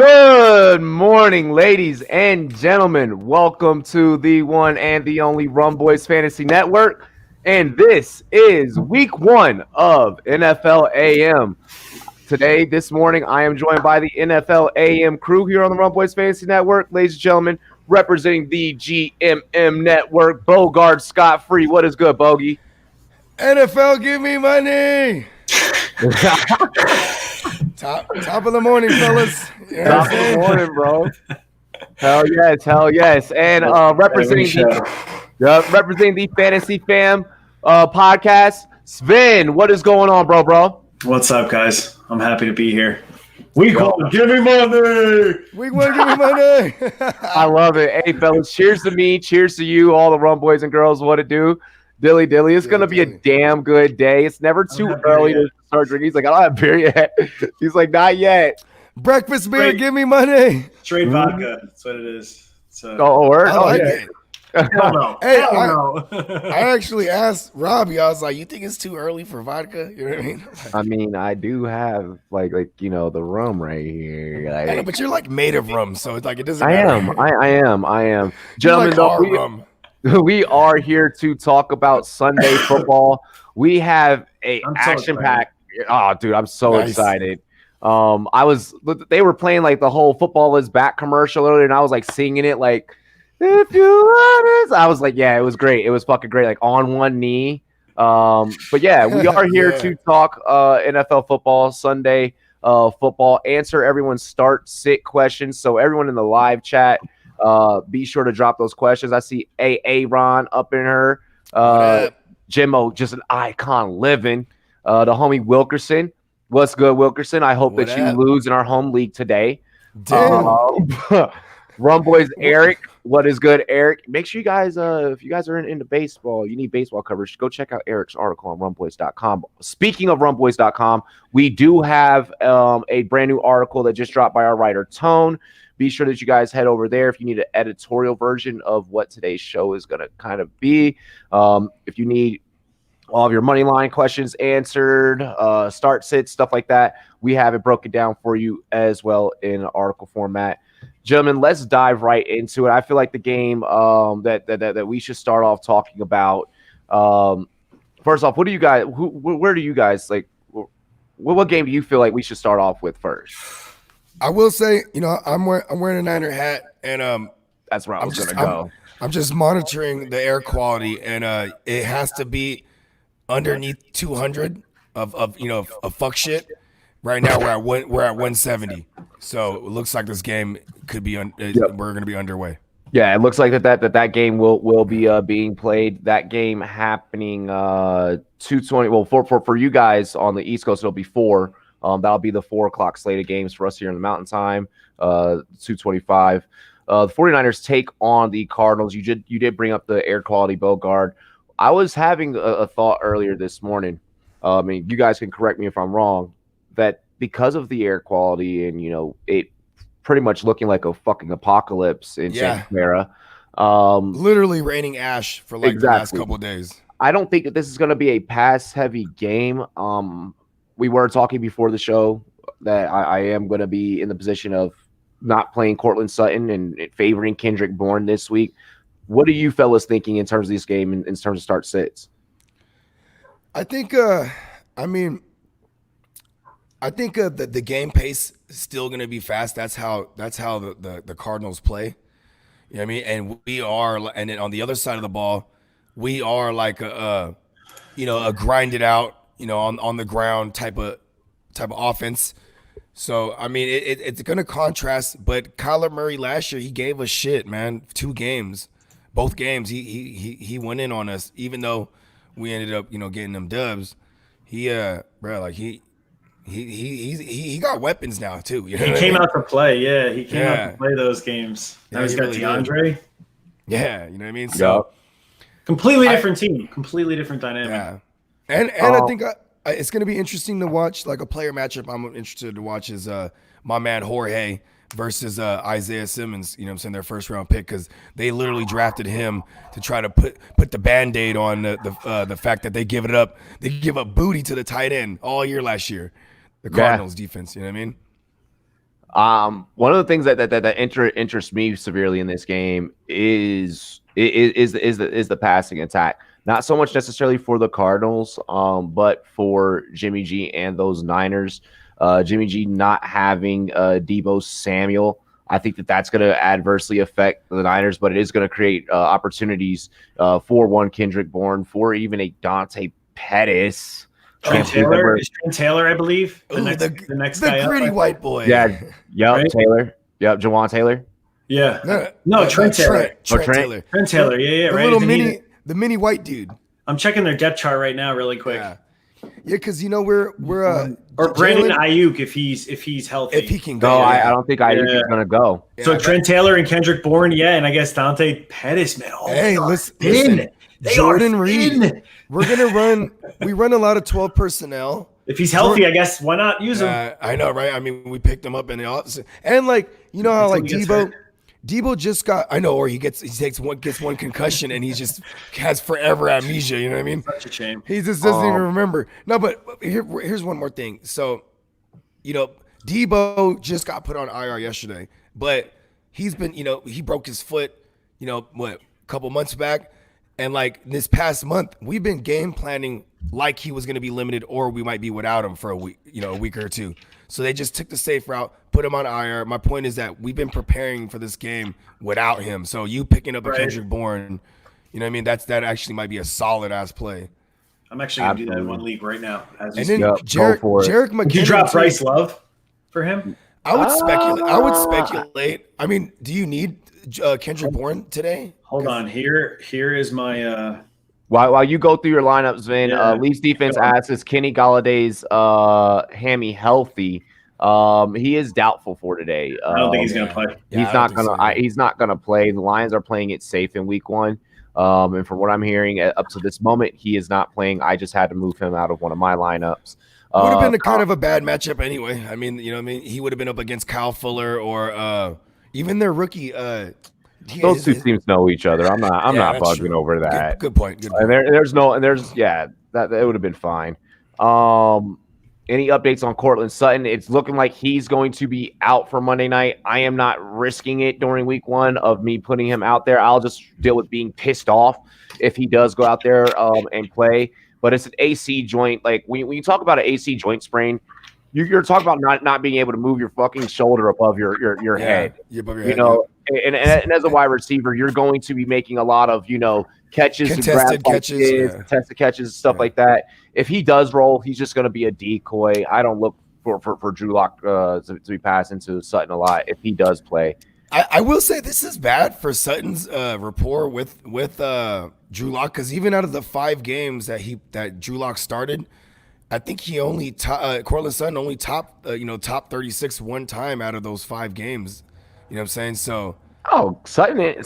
Good morning, ladies and gentlemen. Welcome to the one and the only Rumboyz Fantasy Network. And this is week one of NFL AM. Today, this morning, I am joined by the NFL AM crew here on the Rumboyz Fantasy Network. Ladies and gentlemen, representing the GMM Network, Bogard Scott Free. What is good, Bogey? NFL, give me money. Top of the morning, fellas. You know top of the morning, bro. Hell yes. And representing the Fantasy Fam podcast, Sven. What is going on, bro? What's up, guys? I'm happy to be here. Week one, give me money. Week one, give me money. I love it. Hey, fellas, cheers to me. Cheers to you, all the Rumboys and girls. What it do? Dilly. It's going to be a damn good day. It's never too early to start drinking. He's like, I don't have beer yet. He's like, not yet. Breakfast beer, give me money. Straight vodka. That's what it is. Yeah. Hey, I actually asked Robbie. I was like, "You think it's too early for vodka?" You know what I mean? I mean, I do have like the rum right here. I know, but you're like made of rum, so it's like it doesn't. I am. Gentlemen, we are here to talk about Sunday football. We have a action-packed. Oh, dude, I'm so excited. They were playing like the whole football is back commercial earlier, and I was like singing it like, if you want this. I was like, yeah, it was great. It was fucking great. Like on one knee. But yeah, we are here to talk NFL football, Sunday football, answer everyone's start sit questions. So everyone in the live chat, be sure to drop those questions. I see Ron up in her. Jimmo, just an icon living. The homie Wilkerson. What's good, Wilkerson? I hope that you lose in our home league today. Rumboyz Eric. What is good, Eric? Make sure you guys, if you guys are into baseball, you need baseball coverage, go check out Eric's article on Rumboyz.com. Speaking of Rumboyz.com, we do have a brand new article that just dropped by our writer, Tone. Be sure that you guys head over there if you need an editorial version of what today's show is going to kind of be. If you need all of your money line questions answered, start sits, stuff like that, we have it broken down for you as well in article format. Gentlemen, let's dive right into it. I feel like the game that we should start off talking about. First off, what do you guys? Where do you guys like? What game do you feel like we should start off with first? I will say, I'm wearing a Niner hat, and that's where I was gonna go. I'm just monitoring the air quality, and it has to be underneath 200 of fuck shit. Right now we're at 170, so it looks like this game could be we're going to be underway. Yeah, it looks like that game will be being played. That game happening 2:20. Well, for you guys on the East Coast, it'll be 4. That'll be the 4 o'clock slate of games for us here in the Mountain Time. 2:25. The 49ers take on the Cardinals. You did bring up the air quality, Bogard. I was having a thought earlier this morning. I mean, you guys can correct me if I'm wrong. That because of the air quality and it pretty much looking like a fucking apocalypse in Santa Clara, literally raining ash for the last couple of days. I don't think that this is going to be a pass heavy game. We were talking before the show that I am going to be in the position of not playing Cortland Sutton and favoring Kendrick Bourne this week. What are you fellas thinking in terms of this game in terms of start sits? I think that the game pace is still going to be fast. That's how the Cardinals play. You know what I mean? And we are, and then on the other side of the ball, we are like a grinded out, on the ground type of offense. So I mean, it's going to contrast. But Kyler Murray last year, he gave us shit, man. 2 games, both games, he went in on us, even though we ended up getting them dubs. He got weapons now too. He came out to play. Yeah, he came out to play those games. Now he's got really DeAndre. Yeah, you know what I mean. So completely different team, completely different dynamic. Yeah, and I think it's going to be interesting to watch. Like a player matchup, I'm interested to watch is my man Jorge versus Isaiah Simmons. You know what I'm saying, their first round pick, because they literally drafted him to try to put the Band-Aid on the fact that they give up booty to the tight end all year last year. The Cardinals defense, you know what I mean? One of the things that interests me severely in this game is the passing attack. Not so much necessarily for the Cardinals, but for Jimmy G and those Niners. Jimmy G not having Deebo Samuel, I think that's going to adversely affect the Niners, but it is going to create opportunities for one Kendrick Bourne, for even a Dante Pettis. Trent Taylor is Trent Taylor, I believe. The next guy, the gritty white boy. Yeah, yep, right? Taylor. Yep, Jawan Taylor. Yeah, no, Trent Taylor. Trent Taylor. Trent Taylor. Yeah, the right. Little the mini white dude. I'm checking their depth chart right now, really quick. Yeah, because we're or Brandon Ayuk if he's healthy. If he can go. No, I don't think Ayuk is gonna go. Yeah, so Trent Taylor and Kendrick Bourne, and I guess Dante Pettis, man. Oh, hey, listen. Jordan Reed. We're gonna we run a lot of 12 personnel. If he's healthy, I guess why not use him? I know, right? I mean, we picked him up in the office, and how Deebo just got. I know, or he gets one concussion, and he just has forever amnesia. You know what I mean? Such a shame. He just doesn't even remember. No, but here's one more thing. So, Deebo just got put on IR yesterday, but he's been, he broke his foot, a couple months back. And this past month, we've been game planning like he was going to be limited, or we might be without him for a week, a week or two. So they just took the safe route, put him on IR. My point is that we've been preparing for this game without him. So you picking up a Kendrick Bourne, that actually might be a solid ass play. I'm actually going to do that in one league right now. And then Jerick McKinnon. Would you drop Bryce Love for him? I would speculate. I mean, do you need Kendrick Bourne today? Hold on. Here is my while you go through your lineups, Vin, Leafs defense asks, is Kenny Galladay's hammy healthy? He is doubtful for today. I don't think he's gonna play. He's not gonna play. The Lions are playing it safe in week 1. And from what I'm hearing up to this moment, he is not playing. I just had to move him out of one of my lineups. Would have been kind of a bad matchup anyway. I mean, he would have been up against Kyle Fuller or even their rookie. Those two teams know each other. I'm not bugging over that. Good point. And that would have been fine. Any updates on Cortland Sutton? It's looking like he's going to be out for Monday night. I am not risking it during week 1 of me putting him out there. I'll just deal with being pissed off if he does go out there and play. But it's an AC joint. Like when you talk about an AC joint sprain, you're talking about not being able to move your fucking shoulder above your head. Above your head. And as a wide receiver, you're going to be making a lot of catches, contested catches, stuff like that. If he does roll, he's just going to be a decoy. I don't look for Drew Lock to be passed into Sutton a lot if he does play. I will say this is bad for Sutton's rapport with Drew Lock, because even out of the 5 games that Drew Lock started, I think he only Cortland Sutton only top 36 one time out of those 5 games. You know what I'm saying? So Sutton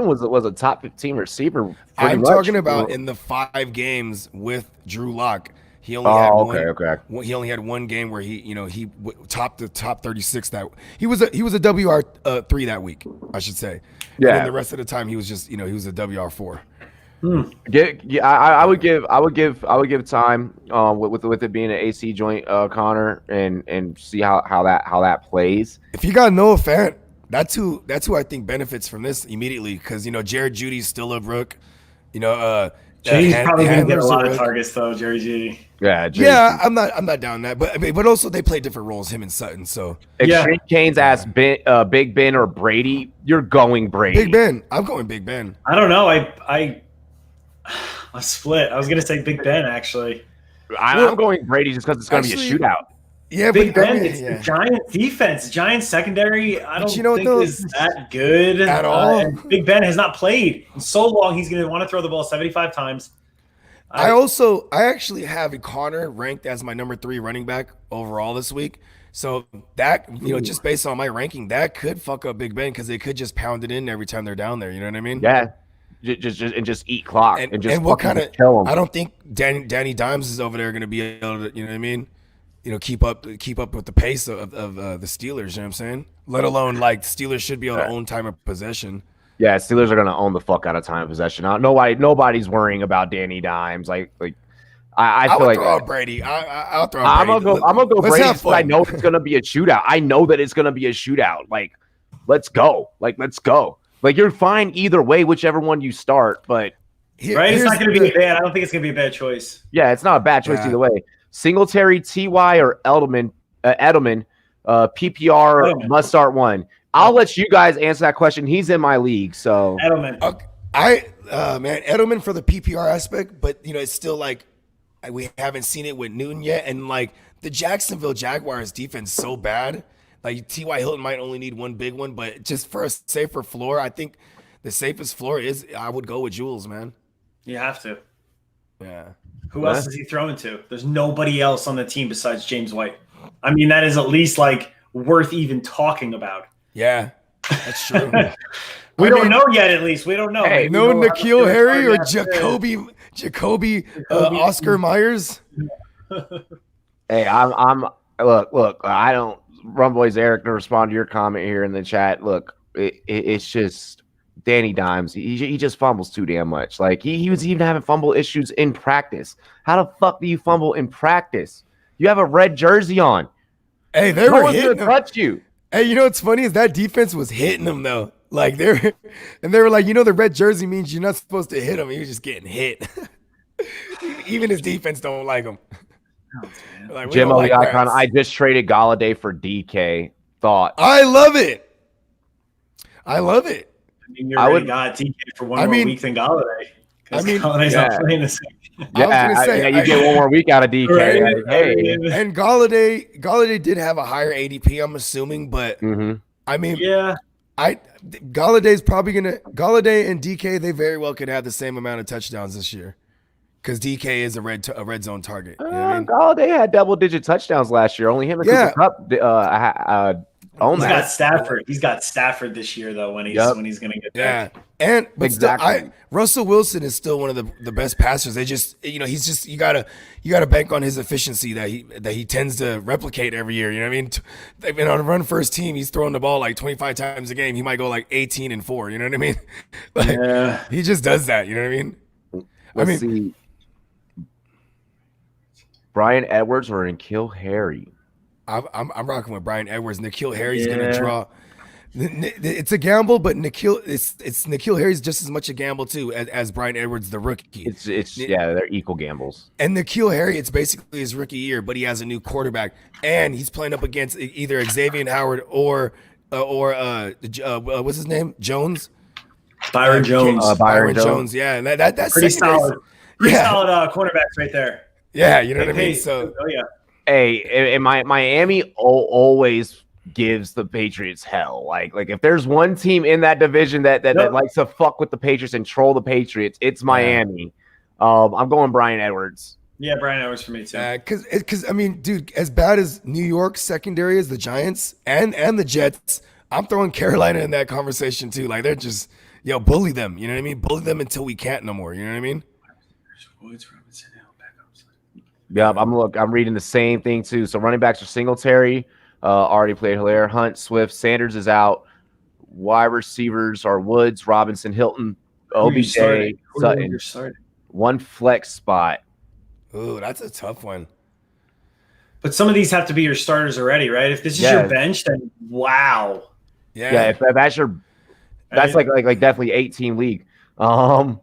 was a top 15 receiver. I'm talking about in the 5 games with Drew Lock. He only had He only had one game where he topped the top 36. That he was a WR3 that week, I should say. Yeah. And the rest of the time he was just he was a WR4. I would give time with it being an AC joint, Connor, and see how that plays. If you got Noah Fant, that's who I think benefits from this immediately, because Jared Judy's still a rook. He's probably going to get a lot of targets though, Jerry Judy. Yeah, I'm not down that, but also they play different roles, him and Sutton. So Extreme Canes asked Big Ben or Brady. You're going Brady. Big Ben. I'm going Big Ben. I don't know. I split. I was going to say Big Ben actually. I'm going Brady just because it's going to be a shootout. Yeah, Big Ben. It's the Giants defense, Giants secondary. I don't think is that good at all. And Big Ben has not played in so long. He's going to want to throw the ball 75 times. I actually have Connor ranked as my number 3 running back overall this week. So that just based on my ranking, that could fuck up Big Ben, because they could just pound it in every time they're down there. You know what I mean? Yeah. Just eat clock and what kind of kill them. I don't think Danny Dimes is over there going to be able to, you know what I mean? Keep up with the pace of the Steelers. You know what I'm saying? Let alone Steelers should be able to own time of possession. Yeah, Steelers are going to own the fuck out of time of possession. Nobody's worrying about Danny Dimes. I feel like throw out Brady. I'll throw out Brady. I'm gonna go Brady because I know it's gonna be a shootout. I know that it's gonna be a shootout. Like, let's go. Like, you're fine either way, whichever one you start. But Brady's not gonna be bad. I don't think it's gonna be a bad choice. Yeah, it's not a bad choice either way. Singletary, Ty, or Edelman. PPR Edelman. Must start one. I'll let you guys answer that question. He's in my league, so Edelman. Man, Edelman for the PPR aspect, but it's still like we haven't seen it with Newton yet, and like the Jacksonville Jaguars defense so bad. Like T.Y. Hilton might only need one big one, but just for a safer floor, I think the safest floor is I would go with Jules, man. You have to. Yeah. Who else is he throwing to? There's nobody else on the team besides James White. I mean, that is at least like worth even talking about. Yeah, that's true. We don't know yet. At least we don't know. Hey, no N'Keal Harry or Jacoby Oscar Myers. Hey, I'm look. I don't. Rumboyz Eric to respond to your comment here in the chat. Look, it's just Danny Dimes. He just fumbles too damn much. Like he was even having fumble issues in practice. How the fuck do you fumble in practice? You have a red jersey on. Hey, they were hitting him. Touch you. Hey, you know what's funny is that defense was hitting him though. Like they were like, the red jersey means you're not supposed to hit him. He was just getting hit. Even his defense don't like him. Like, Jim O, the icon. I just traded Galladay for DK. Thought. I love it. I mean, you already got DK for one more week than Galladay. Galladay's not playing the same. Yeah, I was gonna say, you get one more week out of DK. Right? Hey, and Galladay did have a higher ADP, I'm assuming, but I mean, Galladay's probably Galladay and DK, they very well could have the same amount of touchdowns this year. Because DK is a red zone target. You know what I mean? Galladay had double-digit touchdowns last year. Only him and Cooper Kupp own that. Got Stafford. He's got Stafford this year though. When he's going to get back. And exactly. Russell Wilson is still one of the best passers. They just he's just you gotta bank on his efficiency that he tends to replicate every year. You know what I mean? They've been on a run first team. He's throwing the ball like 25 times a game. He might go like 18-4. You know what I mean? He just does that. You know what I mean? Let's see. Brian Edwards or N'Keal Harry? I'm rocking with Brian Edwards. N'Keal Harry's gonna draw. It's a gamble, but N'Keal Harry's just as much a gamble too as Brian Edwards, the rookie. They're equal gambles. And N'Keal Harry, it's basically his rookie year, but he has a new quarterback, and he's playing up against either Xavier Howard or what's his name, Jones. Byron Jones. Byron Jones. Yeah, and that's pretty solid. Pretty solid cornerbacks right there. Yeah, you know what I mean. So, hey, and Miami always gives the Patriots hell. Like if there's one team in that division that likes to fuck with the Patriots and troll the Patriots, it's Miami. I'm going Brian Edwards. Yeah, Brian Edwards for me too. Because I mean, dude, as bad as New York's secondary is, the Giants and the Jets, I'm throwing Carolina in that conversation too. Like they're just bully them. You know what I mean? Bully them until we can't no more. You know what I mean? Yeah, I'm reading the same thing too. So running backs are Singletary, already played Hilaire, Hunt, Swift, Sanders is out. Wide receivers are Woods, Robinson, Hilton, OBJ, Sutton. One flex spot. Ooh, that's a tough one. But some of these have to be your starters already, right? If this is your bench, then wow. Yeah. If that's that's like definitely 8-team league. I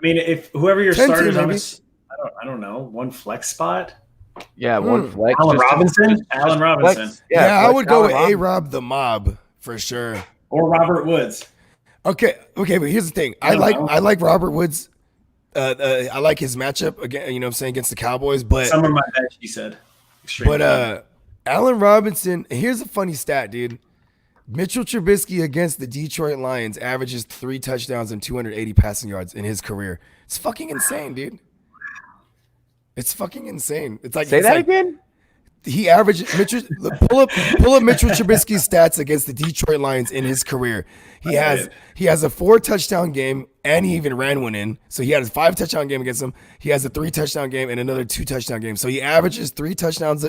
mean, if whoever your starters, I don't know, one flex spot. Yeah, one flex. Allen Robinson. Yeah, I would go with A-Rob the Mob for sure, or Robert Woods. Okay, but here's the thing. I like Robert Woods. I like his matchup again. You know what I'm saying, against the Cowboys. But some of my bench, he said. Allen Robinson. Here's a funny stat, dude. Mitchell Trubisky against the Detroit Lions averages 3 touchdowns and 280 passing yards in his career. It's fucking insane, dude. It's fucking insane. It's like say that again. He averaged pull up Mitchell Trubisky's stats against the Detroit Lions in his career. He has a 4-touchdown game, and he even ran one in. So he had a 5-touchdown game against him. He has a 3-touchdown game and another 2-touchdown game. So he averages 3 touchdowns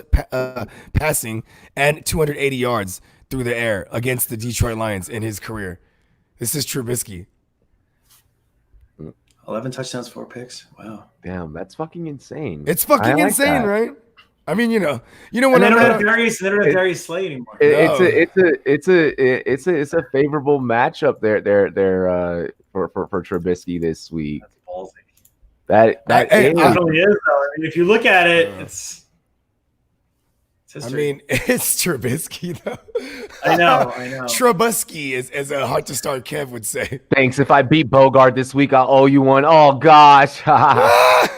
passing and 280 yards through the air against the Detroit Lions in his career. This is Trubisky. I 11 touchdowns, 4 picks. Wow. Damn, that's fucking insane. It's fucking insane, right? I mean, when they don't have Darius Slay anymore. It's a favorable matchup there for Trubisky this week. That's ballsy. That it really is, though. I mean, if you look at it, it's history. I mean, it's Trubisky, though. I know. Trubisky, as a Hard to Start Kev would say. Thanks. If I beat Bogart this week, I'll owe you one. Oh, gosh. I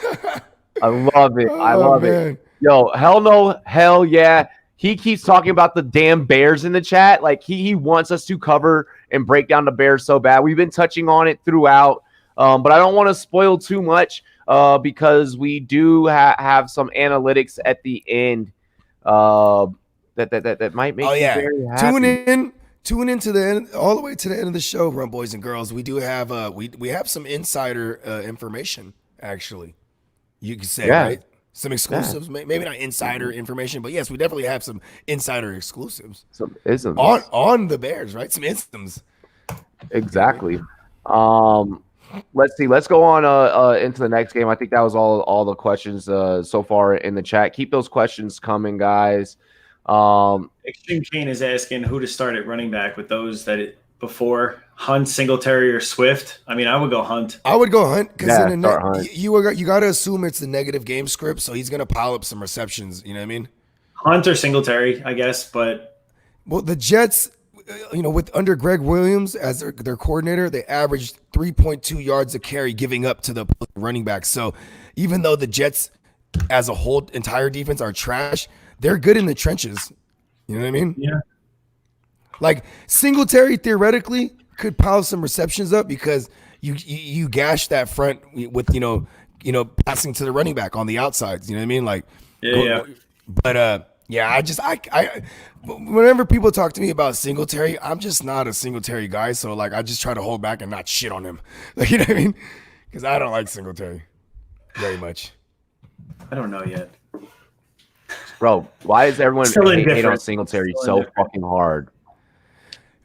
love it. I love it. Yo, hell no, hell yeah. He keeps talking about the damn Bears in the chat. Like, he wants us to cover and break down the Bears so bad. We've been touching on it throughout, but I don't want to spoil too much because we do have some analytics at the end that might make you very happy. Tune into the end, all the way to the end of the show, Rumboyz and girls. We do have we have some insider information, actually. You could say, right? Some exclusives, maybe not insider information, but yes, we definitely have some insider exclusives. Some isms on the Bears, right? Some isms. Exactly. Let's see. Let's go on into the next game. I think that was all the questions so far in the chat. Keep those questions coming, guys. Extreme Chain is asking who to start at running back with those before Hunt, Singletary, or Swift. I mean, I would go Hunt. I would go Hunt because you got to assume it's the negative game script, so he's going to pile up some receptions. You know what I mean? Hunt or Singletary, I guess. But the Jets, with under Greg Williams as their coordinator, they averaged 3.2 yards a carry, giving up to the running back. So even though the Jets, as a whole, entire defense are trash, they're good in the trenches. You know what I mean? Yeah. Like Singletary theoretically could pile some receptions up because you gash that front with passing to the running back on the outsides. You know what I mean? Like But I whenever people talk to me about Singletary, I'm just not a Singletary guy. So like I just try to hold back and not shit on him. Like, you know what I mean? Because I don't like Singletary very much. I don't know yet. Bro, why is everyone hate on Singletary so fucking hard?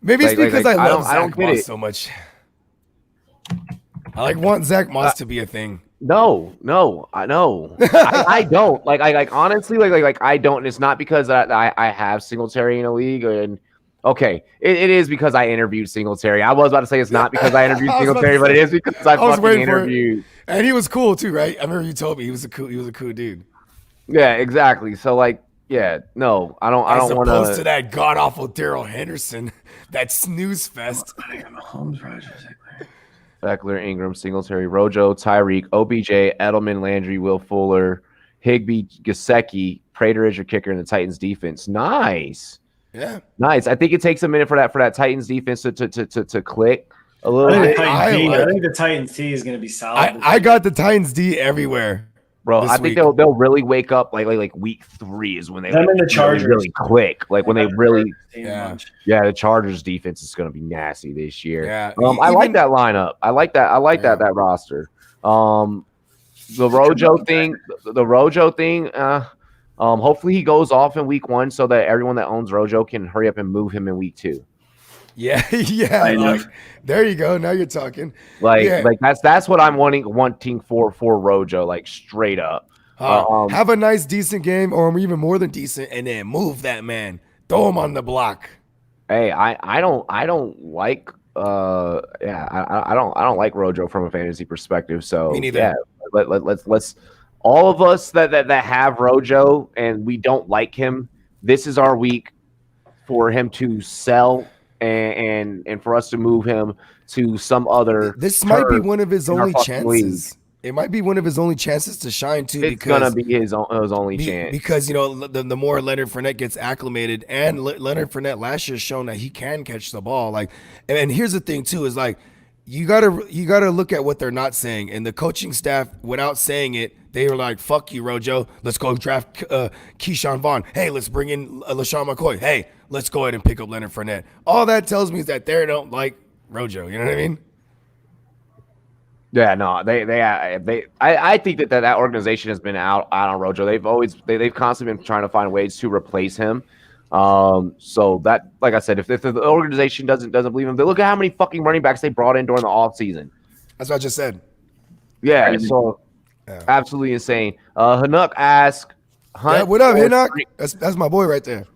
Maybe it's because I love Zach Moss so much. I want Zach Moss to be a thing. No, I know. I don't. Like honestly, I don't. And it's not because I have Singletary in a league. And okay, it is because I interviewed Singletary. I was about to say it's not because I interviewed Singletary, but it is because I fucking interviewed. And he was cool too, right? I remember you told me he was a cool dude. Yeah, exactly. So no, I don't want to. As opposed to that god awful Darrell Henderson, that snooze fest. Mahomes, Rodgers, Eckler, Ingram, Singletary, Rojo, Tyreek, OBJ, Edelman, Landry, Will Fuller, Higbee, Gesicki, Prater is your kicker in the Titans defense. Nice. Yeah. Nice. I think it takes a minute for that Titans defense to click a little bit. I think the Titans D is going to be solid. I got the Titans D everywhere. Bro, I think they'll really wake up like week 3 is when they the Chargers really click. Like when they really the Chargers defense is going to be nasty this year. Yeah. I like that lineup. I like that roster. The Rojo thing, hopefully he goes off in week 1 so that everyone that owns Rojo can hurry up and move him in week 2. Yeah. Like, there you go. Now you're talking. Like that's what I'm wanting for Rojo, like straight up. Have a nice, decent game, or even more than decent, and then move that man. Throw him on the block. Hey, I don't like I don't like Rojo from a fantasy perspective. So me neither. Yeah, let's all of us that have Rojo and we don't like him. This is our week for him to sell. And for us to move him to some other. This might be one of his only chances. It might be one of his only chances to shine too. It's gonna be his only chance because the more Leonard Fournette gets acclimated, and Leonard Fournette last year has shown that he can catch the ball. Like, and here's the thing too is like you gotta look at what they're not saying, and the coaching staff without saying it. They were like, fuck you, Rojo. Let's go draft Keyshawn Vaughn. Hey, let's bring in LaShawn McCoy. Hey, let's go ahead and pick up Leonard Fournette. All that tells me is that they don't like Rojo. You know what I mean? Yeah, no, I think that organization has been out on Rojo. They've constantly been trying to find ways to replace him. So that, like I said, if the organization doesn't believe him, they look at how many fucking running backs they brought in during the offseason. That's what I just said. Yeah, so absolutely insane. Hanuk asked Hunt. Yeah, what up, Hanuk? That's my boy right there.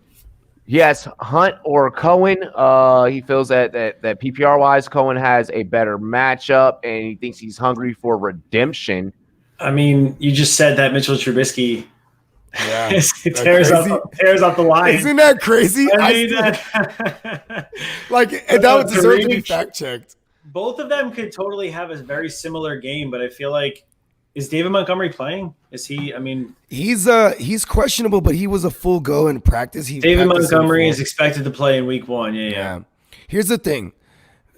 Yes, Hunt or Cohen. He feels that PPR wise, Cohen has a better matchup, and he thinks he's hungry for redemption. I mean, you just said that Mitchell Trubisky tears up the line. Isn't that crazy? I mean, that would deserve to be fact checked. Both of them could totally have a very similar game, but I feel like, is David Montgomery playing? Is he? I mean, he's questionable, but he was a full go in practice. David Montgomery is expected to play in week 1. Yeah. Here's the thing.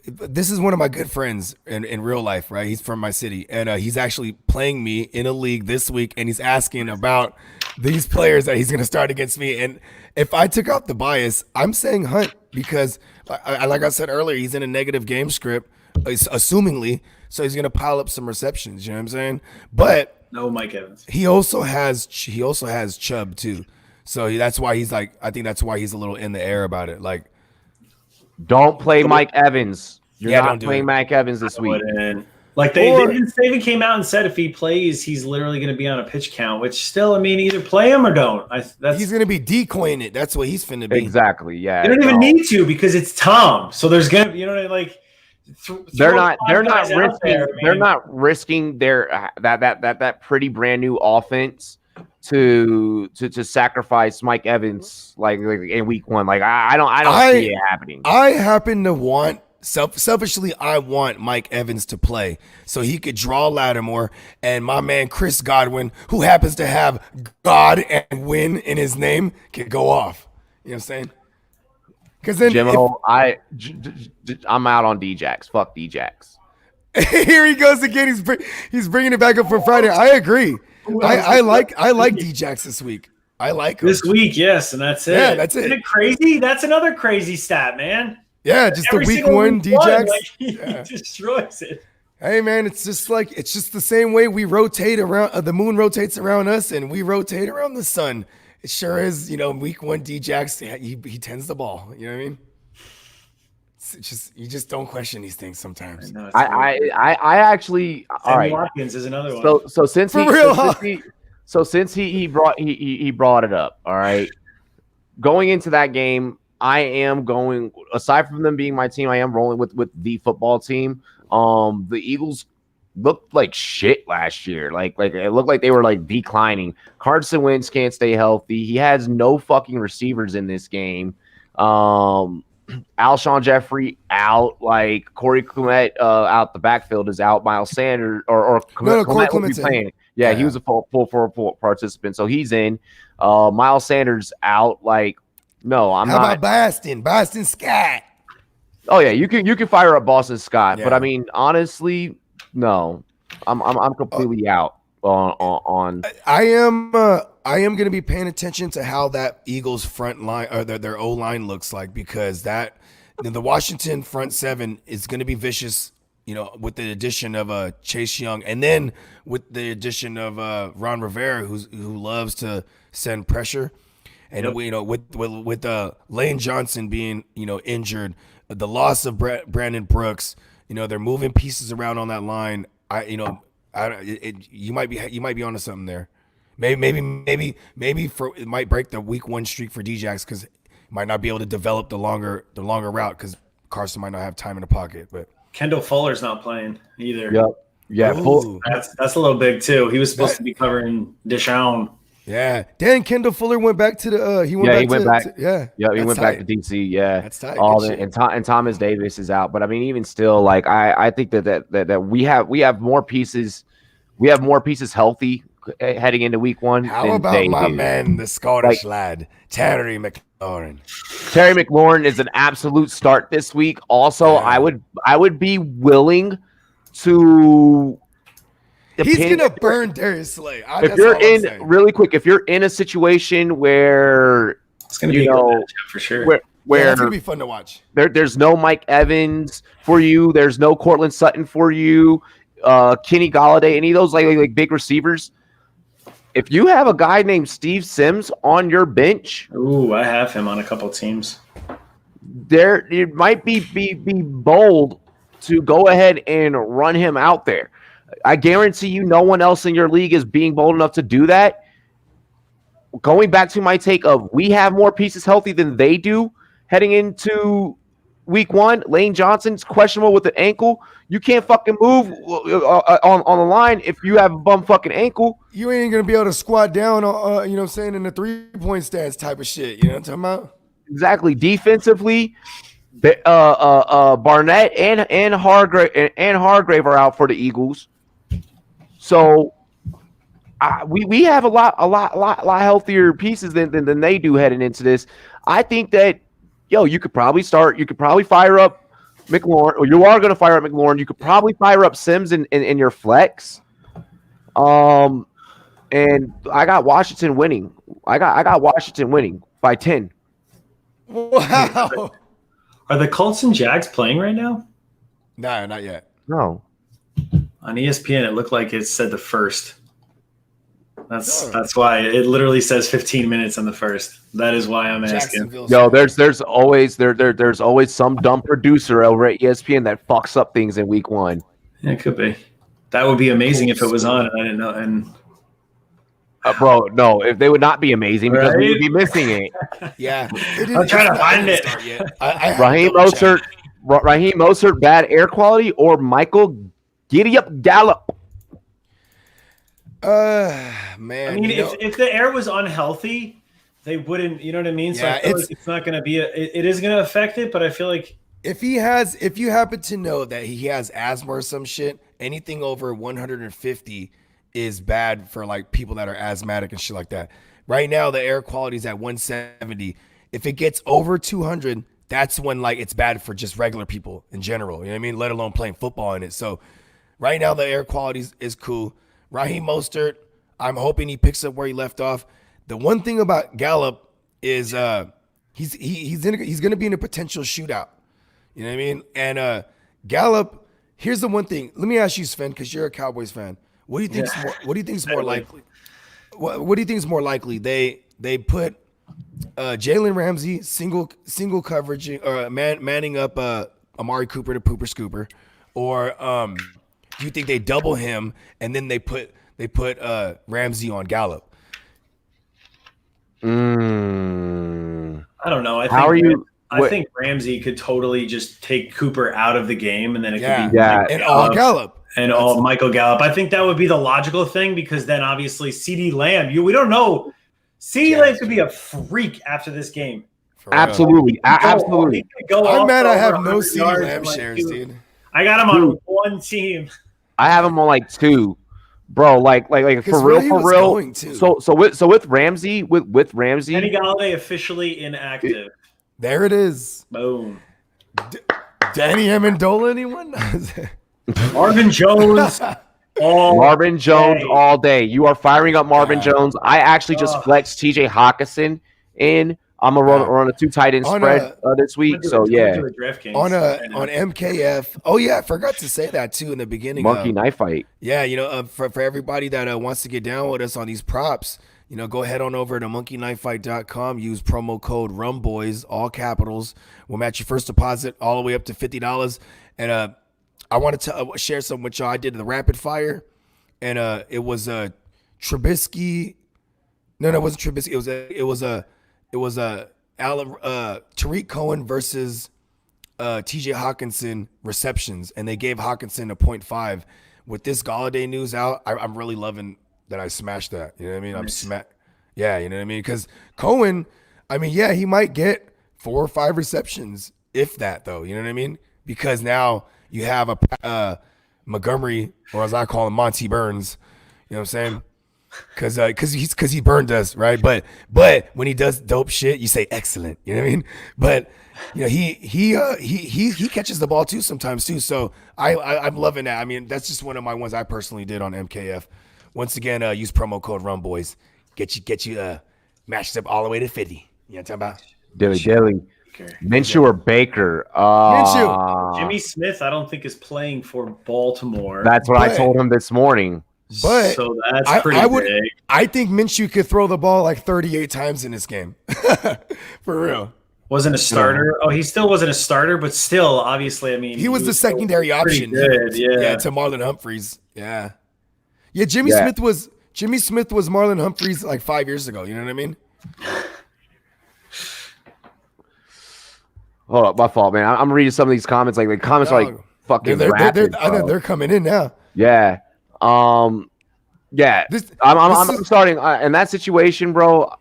This is one of my good friends in real life, right? He's from my city, and he's actually playing me in a league this week, and he's asking about these players that he's going to start against me. And if I took out the bias, I'm saying Hunt because, like I said earlier, he's in a negative game script, assumingly, so he's going to pile up some receptions. You know what I'm saying? But no Mike Evans. He also has Chubb too, so that's why he's like. I think that's why he's a little in the air about it. Like, don't play Mike Evans. You're not playing Mike Evans this week. Like they even came out and said if he plays, he's literally going to be on a pitch count. Which still, I mean, either play him or don't. He's going to be decoying it. That's what he's finna be. Exactly. Yeah. You don't even need to because it's Tom. So there's gonna be, you know, like they're not risking their that pretty brand new offense to sacrifice Mike Evans like in week 1. Like I don't see it happening. I happen to want selfishly, I want Mike Evans to play so he could draw Lattimore and my man Chris Godwin, who happens to have God and win in his name, can go off. You know what I'm saying? Because then Jimmo, I'm out on D-Jax. Fuck D-Jax. Here he goes again. He's bringing it back up for Friday. I agree. I like D-Jax this week. I like him. This week, yes, and that's it. Yeah, that's it. Isn't it crazy? That's another crazy stat, man. Yeah, just the week 1 D-Jax. He destroys it. Hey man, it's just the same way we rotate around. The moon rotates around us, and we rotate around the sun. It sure is, week 1 D-Jax, he tends the ball. You know what I mean? It's just you just don't question these things sometimes. I actually all right. Watkins is another one. So since he brought it up, all right. Going into that game, I am going, aside from them being my team, I am rolling with the football team. The Eagles looked like shit last year. Like it looked like they were like declining. Carson Wentz can't stay healthy. He has no fucking receivers in this game. Alshon Jeffrey out. Like Corey Clement out the backfield is out. Miles Sanders or Corey Clement's playing. Yeah, he was a full participant, so he's in. Miles Sanders out. Like, no, I'm not. How about Boston Scott? Oh yeah, you can fire up Boston Scott, but I mean, honestly, no, I'm completely out on. I am going to be paying attention to how that Eagles front line or their O line looks like, because the Washington front seven is going to be vicious. With the addition of Chase Young, and then with the addition of Ron Rivera, who loves to send pressure, and with Lane Johnson being injured, the loss of Brandon Brooks, they're moving pieces around on that line. You might be onto something there. Maybe it might break the week 1 streak for D-Jax because he might not be able to develop the longer route because Carson might not have time in the pocket, but. Kendall Fuller's not playing either. Yep. Yeah. That's a little big too. He was supposed to be covering Deshaun. Yeah. Dan Kendall Fuller went back to the he went back to DC. Yeah. That's tight. And Thomas Davis is out. But I mean, even still, like I think that we have more pieces. We have more pieces healthy heading into week 1. How about my man, the Scottish lad, Terry McLaurin? Terry McLaurin is an absolute start this week. Also, I would be willing to. He's gonna burn Darius Slay. If you're in a situation where it's gonna be a good matchup for sure. Where it's gonna be fun to watch. There's no Mike Evans for you. There's no Cortland Sutton for you. Kenny Golladay, any of those like big receivers. If you have a guy named Steve Sims on your bench, I have him on a couple teams. It might be bold to go ahead and run him out there. I guarantee you no one else in your league is being bold enough to do that. Going back to my take of we have more pieces healthy than they do heading into week 1. Lane Johnson's questionable with the ankle. You can't fucking move on the line if you have a bum fucking ankle. You ain't going to be able to squat down, you know what I'm saying, in the 3-point stance type of shit. You know what I'm talking about? Exactly. Defensively, Barnett and Hargrave are out for the Eagles. So we have a lot healthier pieces than they do heading into this. I think that you could probably fire up McLaurin, or you are going to fire up McLaurin. You could probably fire up Sims in your flex. And I got Washington winning. I got Washington winning by 10. Wow. Are the Colts and Jags playing right now? No, not yet. No. On ESPN, it looked like it said the first. That's why it literally says 15 minutes on the first. That is why I'm asking. Yo, there's always some dumb producer over at ESPN that fucks up things in week 1. Yeah, it could be. That would be amazing if it was on and I didn't know. And bro, no, if they would not be amazing because we would be missing it. Yeah, I'm trying to find it. Raheem Mostert, bad air quality, or Michael Giddy Up Gallup. Man. I mean, if the air was unhealthy, they wouldn't. You know what I mean? So I feel like it's not going to be. It is going to affect it, but I feel like if you happen to know that he has asthma or some shit, anything over 150 is bad for like people that are asthmatic and shit like that. Right now, the air quality is at 170. If it gets over 200, that's when like it's bad for just regular people in general. You know what I mean? Let alone playing football in it. So right now, the air quality is cool. Raheem Mostert, I'm hoping he picks up where he left off. The one thing about Gallup is he's going to be in a potential shootout. You know what I mean? And Gallup, here's the one thing. Let me ask you, Sven, because you're a Cowboys fan. What do you think? What do you think is more likely? What do you think is more likely? They put Jalen Ramsey single coverage or manning up Amari Cooper to Pooper Scooper, or do you think they double him and then they put Ramsey on Gallup? I don't know. I think Ramsey could totally just take Cooper out of the game, and then it could be and all Gallup. And all Michael Gallup. I think that would be the logical thing, because then obviously CeeDee Lamb, we don't know. CeeDee Lamb could be a freak after this game. Absolutely. Absolutely. I'm mad I have no CeeDee Lamb shares, dude. I got him on one team. I have him on like 2. Bro, like for real. So with Ramsey, with Ramsey, Kenny Golladay officially inactive. There it is. Boom. Danny Amendola, anyone? Marvin Jones. Marvin Jones all day. You are firing up Marvin Jones. I actually just flexed TJ Hawkinson in. I'm gonna run a 2 tight end spread this week. So yeah, on MKF. Oh yeah, I forgot to say that too in the beginning. Monkey knife fight. Yeah, for everybody that wants to get down with us on these props, go ahead on over to monkeyknifefight.com. Use promo code Rumboyz, all capitals. We'll match your first deposit all the way up to $50. And I wanted to share something with y'all. I did the rapid fire, and it was Trubisky. No, it wasn't Trubisky. It was Tariq Cohen versus TJ Hawkinson receptions, and they gave Hawkinson a 0.5. With this Golladay news out, I'm really loving that I smashed that. You know what I mean? Nice. Yeah, you know what I mean? Because Cohen, he might get 4 or 5 receptions, if that, though. You know what I mean? Because now you have a Montgomery, or as I call him, Monty Burns. You know what I'm saying? Because he burned us, right? But when he does dope shit, you say excellent. You know what I mean? But he catches the ball too sometimes too. So I'm loving that. I mean, that's just one of my ones I personally did on MKF. Once again, use promo code Rumboyz. Get you matched up all the way to 50. You know what I'm talking about? Dilly. Minshew or Baker? Minshew. Jimmy Smith, I don't think is playing for Baltimore. That's what I told him this morning. But so that's pretty big. I think Minshew could throw the ball like 38 times in this game. For real. wasn't a starter. Oh, he still wasn't a starter, but still, obviously, I mean, he was the secondary option. Good, yeah, to Marlon Humphreys. Yeah. Jimmy Smith was Marlon Humphreys like 5 years ago. You know what I mean? Hold up, my fault, man. I'm reading some of these comments. Like the comments are like fucking. They're coming in now. Yeah. Yeah. I'm starting in that situation, bro.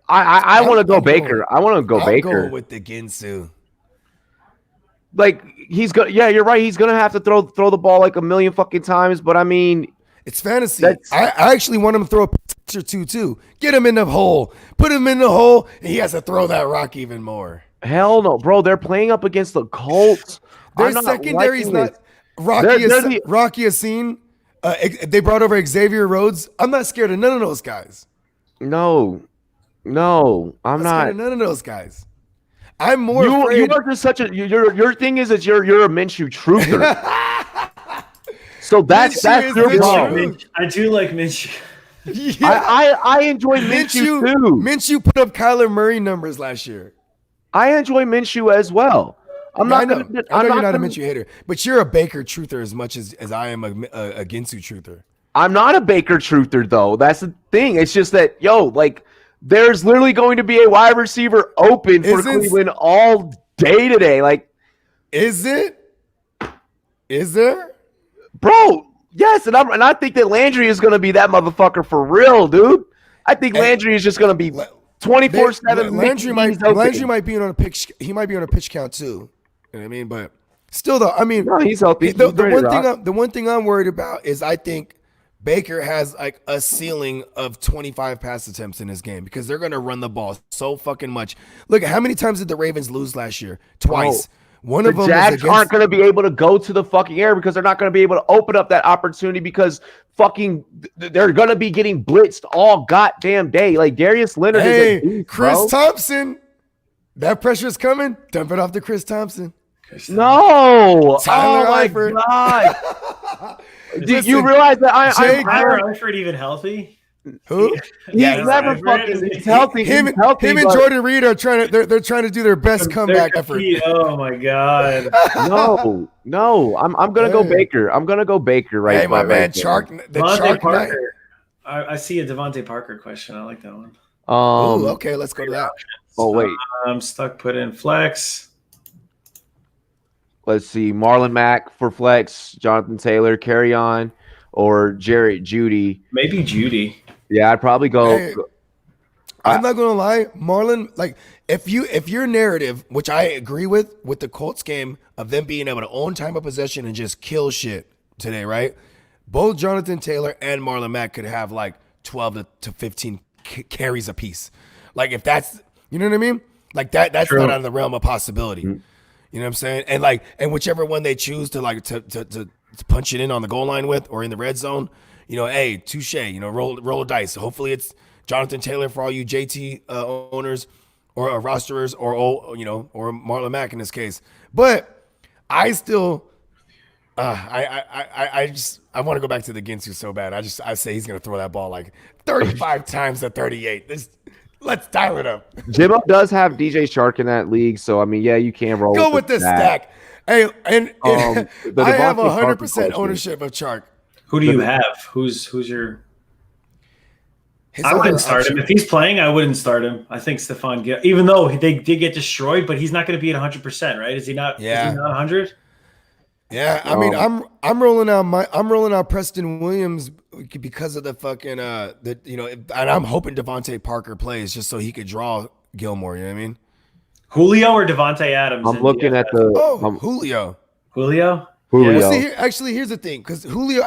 I want to go Baker. I want to go Baker. Go with the Ginsu. Like he's gonna. Yeah, you're right. He's gonna have to throw the ball like a million fucking times. But I mean, it's fantasy. I actually want him to throw a pitch or two too. Get him in the hole. Put him in the hole, and he has to throw that rock even more. Hell no, bro. They're playing up against the Colts. Their secondary's not Rocky Yassin. They brought over Xavier Rhodes. I'm not scared of none of those guys. No, I'm not. Scared of none of those guys. I'm more afraid. You are just such a your thing is that you're a Minshew truther. So that's your problem. I do like Minshew. Yeah. I enjoy Minshew too. Minshew put up Kyler Murray numbers last year. I enjoy Minshew as well. I know you're not a Minshew hater, but you're a Baker truther as much as I am a Ginsu truther. I'm not a Baker truther though. That's the thing. It's just that there's literally going to be a wide receiver open for Cleveland all day today. Like, is it? Is there, bro? Yes, and I think that Landry is going to be that motherfucker for real, dude. I think Landry is just going to be 24/7. Landry might be on a pitch. He might be on a pitch count too. You know what I mean? But still, though, I mean, no, he's healthy. The one thing I'm worried about is I think Baker has like a ceiling of 25 pass attempts in his game because they're going to run the ball so fucking much. Look, how many times did the Ravens lose last year? Twice. One of them Jags aren't going to be able to go to the fucking air because they're not going to be able to open up that opportunity because they're going to be getting blitzed all goddamn day. Like Darius Leonard is a beast, Chris Thompson. That pressure's coming. Dump it off to Chris Thompson. No. Tyler Eifert. God. Did you realize that Tyler Eifert even healthy? Who? He's never fucking. He's healthy. Him and Jordan Reed are trying to. They're trying to do their best comeback effort. Oh my god. No. I'm gonna go Baker. I'm gonna go Baker right. Hey, my man, Devontae Parker. I see a Devontae Parker question. I like that one. Okay, let's go to that. Oh wait, I'm stuck. Put in flex. Let's see. Marlon Mack for flex. Jonathan Taylor, carry on, or Jarrett Judy. Maybe Judy. Yeah, I'd probably go. Hey, I'm not gonna lie, Marlon. Like, if your narrative, which I agree with the Colts game of them being able to own time of possession and just kill shit today, right? Both Jonathan Taylor and Marlon Mack could have like 12 to 15 carries apiece. Like, if that's, you know what I mean? Like that's True. not out of the realm of possibility. Mm-hmm. You know what I'm saying? And whichever one they choose to punch it in on the goal line with or in the red zone. Hey, touche, roll a dice. Hopefully it's Jonathan Taylor for all you JT owners or rosterers or Marlon Mack in this case. But I still, I want to go back to the Ginsu so bad. I say he's going to throw that ball like 35 times to 38. Let's dial it up. Jimbo does have DJ Shark in that league. So, I mean, yeah, you can roll. Go with the stack. Hey, and I have 100% ownership of Chark. Who do you have? Who's your? I wouldn't start him if he's playing. I wouldn't start him. I think Stephon Gilmore, even though they did get destroyed, but he's not going to be at 100%, right? Is he not? Yeah. Is he not 100? Yeah, I mean, I'm rolling out Preston Williams because of the fucking and I'm hoping Devontae Parker plays just so he could draw Gilmore. You know what I mean? Julio or Devontae Adams? I'm looking at Julio. Julio. Well, see, here's the thing, because Julio,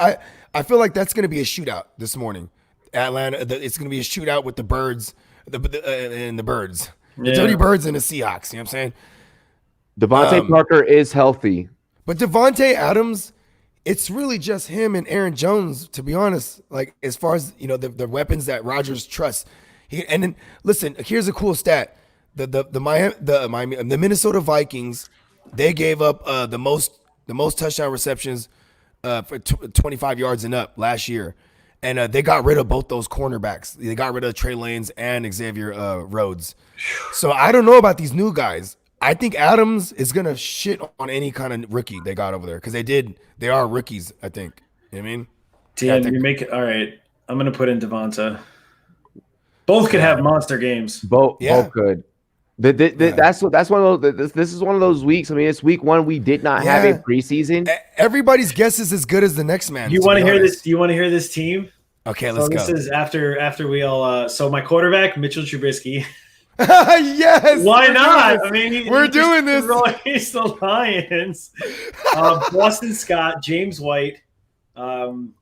I feel like that's going to be a shootout this morning. Atlanta, it's going to be a shootout with the Birds, and the Birds, the Dirty Birds and the Seahawks. You know what I'm saying? Devontae Parker is healthy, but Devontae Adams, it's really just him and Aaron Jones, to be honest. Like, as far as the weapons that Rodgers trusts. And then listen, here's a cool stat: the Minnesota Vikings, they gave up the most touchdown receptions for 25 yards and up last year. And they got rid of both those cornerbacks. They got rid of Trey Lanes and Xavier Rhodes. So I don't know about these new guys. I think Adams is going to shit on any kind of rookie they got over there because they are rookies, I think. You know what I mean? Dan, you make it. All right. I'm going to put in Devonta. Both could have monster games. Both could. That's one of those. This is one of those weeks. I mean, it's week 1. We did not have a preseason. Everybody's guess is as good as the next man. You want to hear this? Do you want to hear this team? Okay, let's go. This is after we all. So my quarterback, Mitchell Trubisky. Yes. Why not? I mean, we're doing this. He's the Lions. Boston Scott, James White,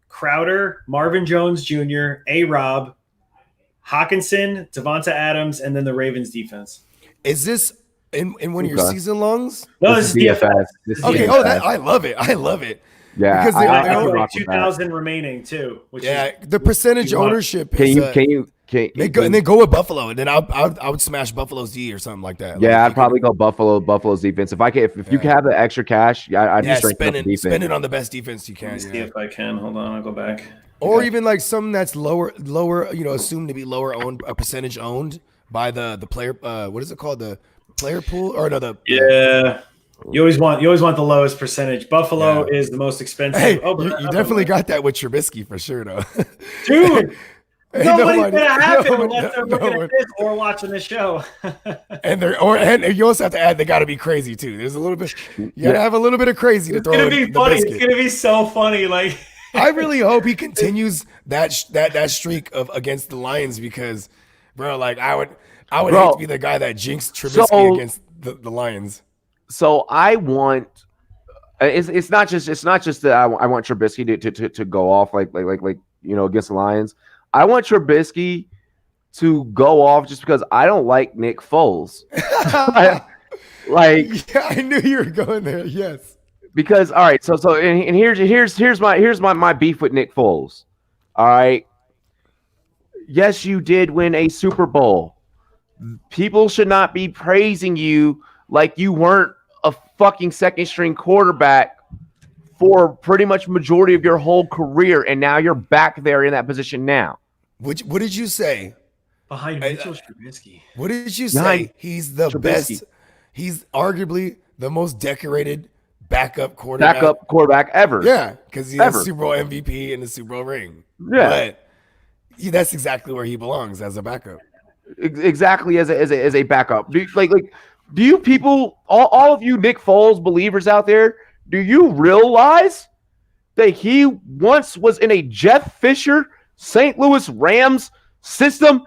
Crowder, Marvin Jones Jr., A-Rob, Hawkinson, Devonta Adams, and then the Ravens defense. Is this in one of your season longs? No, this is DFS. Okay. Oh, I love it. I love it. Yeah, because they only like 2,000 remaining too. Which the percentage ownership. Can you and then go with Buffalo, and then I would smash Buffalo's D or something like that. Yeah, I'd probably go Buffalo's defense. If you can have the extra cash, I'd just spend it on the best defense you can. See if I can. Hold on, I'll go back. Or even like something that's lower, assumed to be lower owned, a percentage owned by the player. What is it called? The player pool or no? You always want the lowest percentage. Buffalo is the most expensive. Hey, you definitely got that with Trubisky for sure, though. Dude, nobody's gonna happen unless they're looking at this or watching this show. and you also have to add they got to be crazy too. There's a little bit. You gotta have a little bit of crazy to throw. It's gonna be funny. It's gonna be so funny. Like I really hope he continues that streak of against the Lions because, bro, like I would hate to be the guy that jinxed Trubisky against the Lions. So I want it's not just that I want Trubisky to go off like against the Lions. I want Trubisky to go off just because I don't like Nick Foles. Yeah, I knew you were going there. Yes. Because all right, so here's my beef with Nick Foles. All right. Yes, you did win a Super Bowl. People should not be praising you like you weren't a fucking second string quarterback for pretty much majority of your whole career, and now you're back there in that position now. What did you say? Behind Mitchell Trubisky. What did you say? He's the best. He's arguably the most decorated backup quarterback ever. Yeah, because he has Super Bowl MVP and the Super Bowl ring. Yeah, but that's exactly where he belongs as a backup. Exactly as a backup. Do you people, all of you Nick Foles believers out there, do you realize that he once was in a Jeff Fisher St. Louis Rams system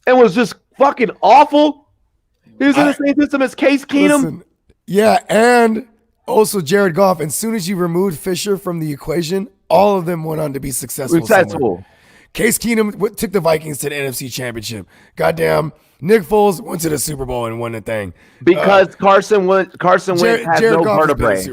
and was just fucking awful? He was in the same system as Case Keenum. Listen, and also Jared Goff. As soon as you removed Fisher from the equation, all of them went on to be successful. Somewhere. Case Keenum took the Vikings to the NFC Championship. Goddamn, Nick Foles went to the Super Bowl and won the thing. Because Carson Wentz has no vertebrae.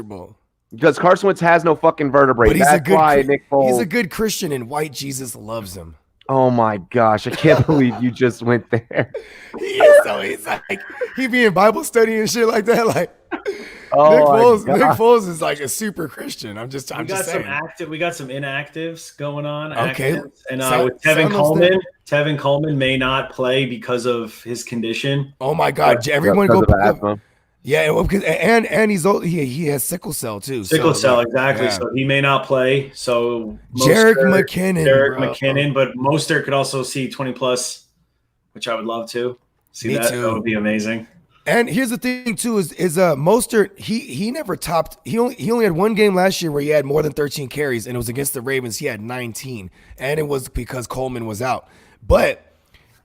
Because Carson Wentz has no fucking vertebrae. But That's why Nick Foles. He's a good Christian, and white Jesus loves him. Oh my gosh, I can't believe you just went there. He's like he be in Bible study and shit like that. Like Nick Foles is like a super Christian. I'm just saying. We got some inactives going on. Okay, and with Tevin Coleman may not play because of his condition. Oh my God! Everyone go pick up. Yeah, and he's old. He has sickle cell too. Sickle cell, exactly. Yeah. So he may not play. So Jerick McKinnon, but Mostert could also see 20+, which I would love to see. That would be amazing. And here's the thing too: is Mostert? He never topped. He only had one game last year where he had more than 13 carries, and it was against the Ravens. He had 19, and it was because Coleman was out. But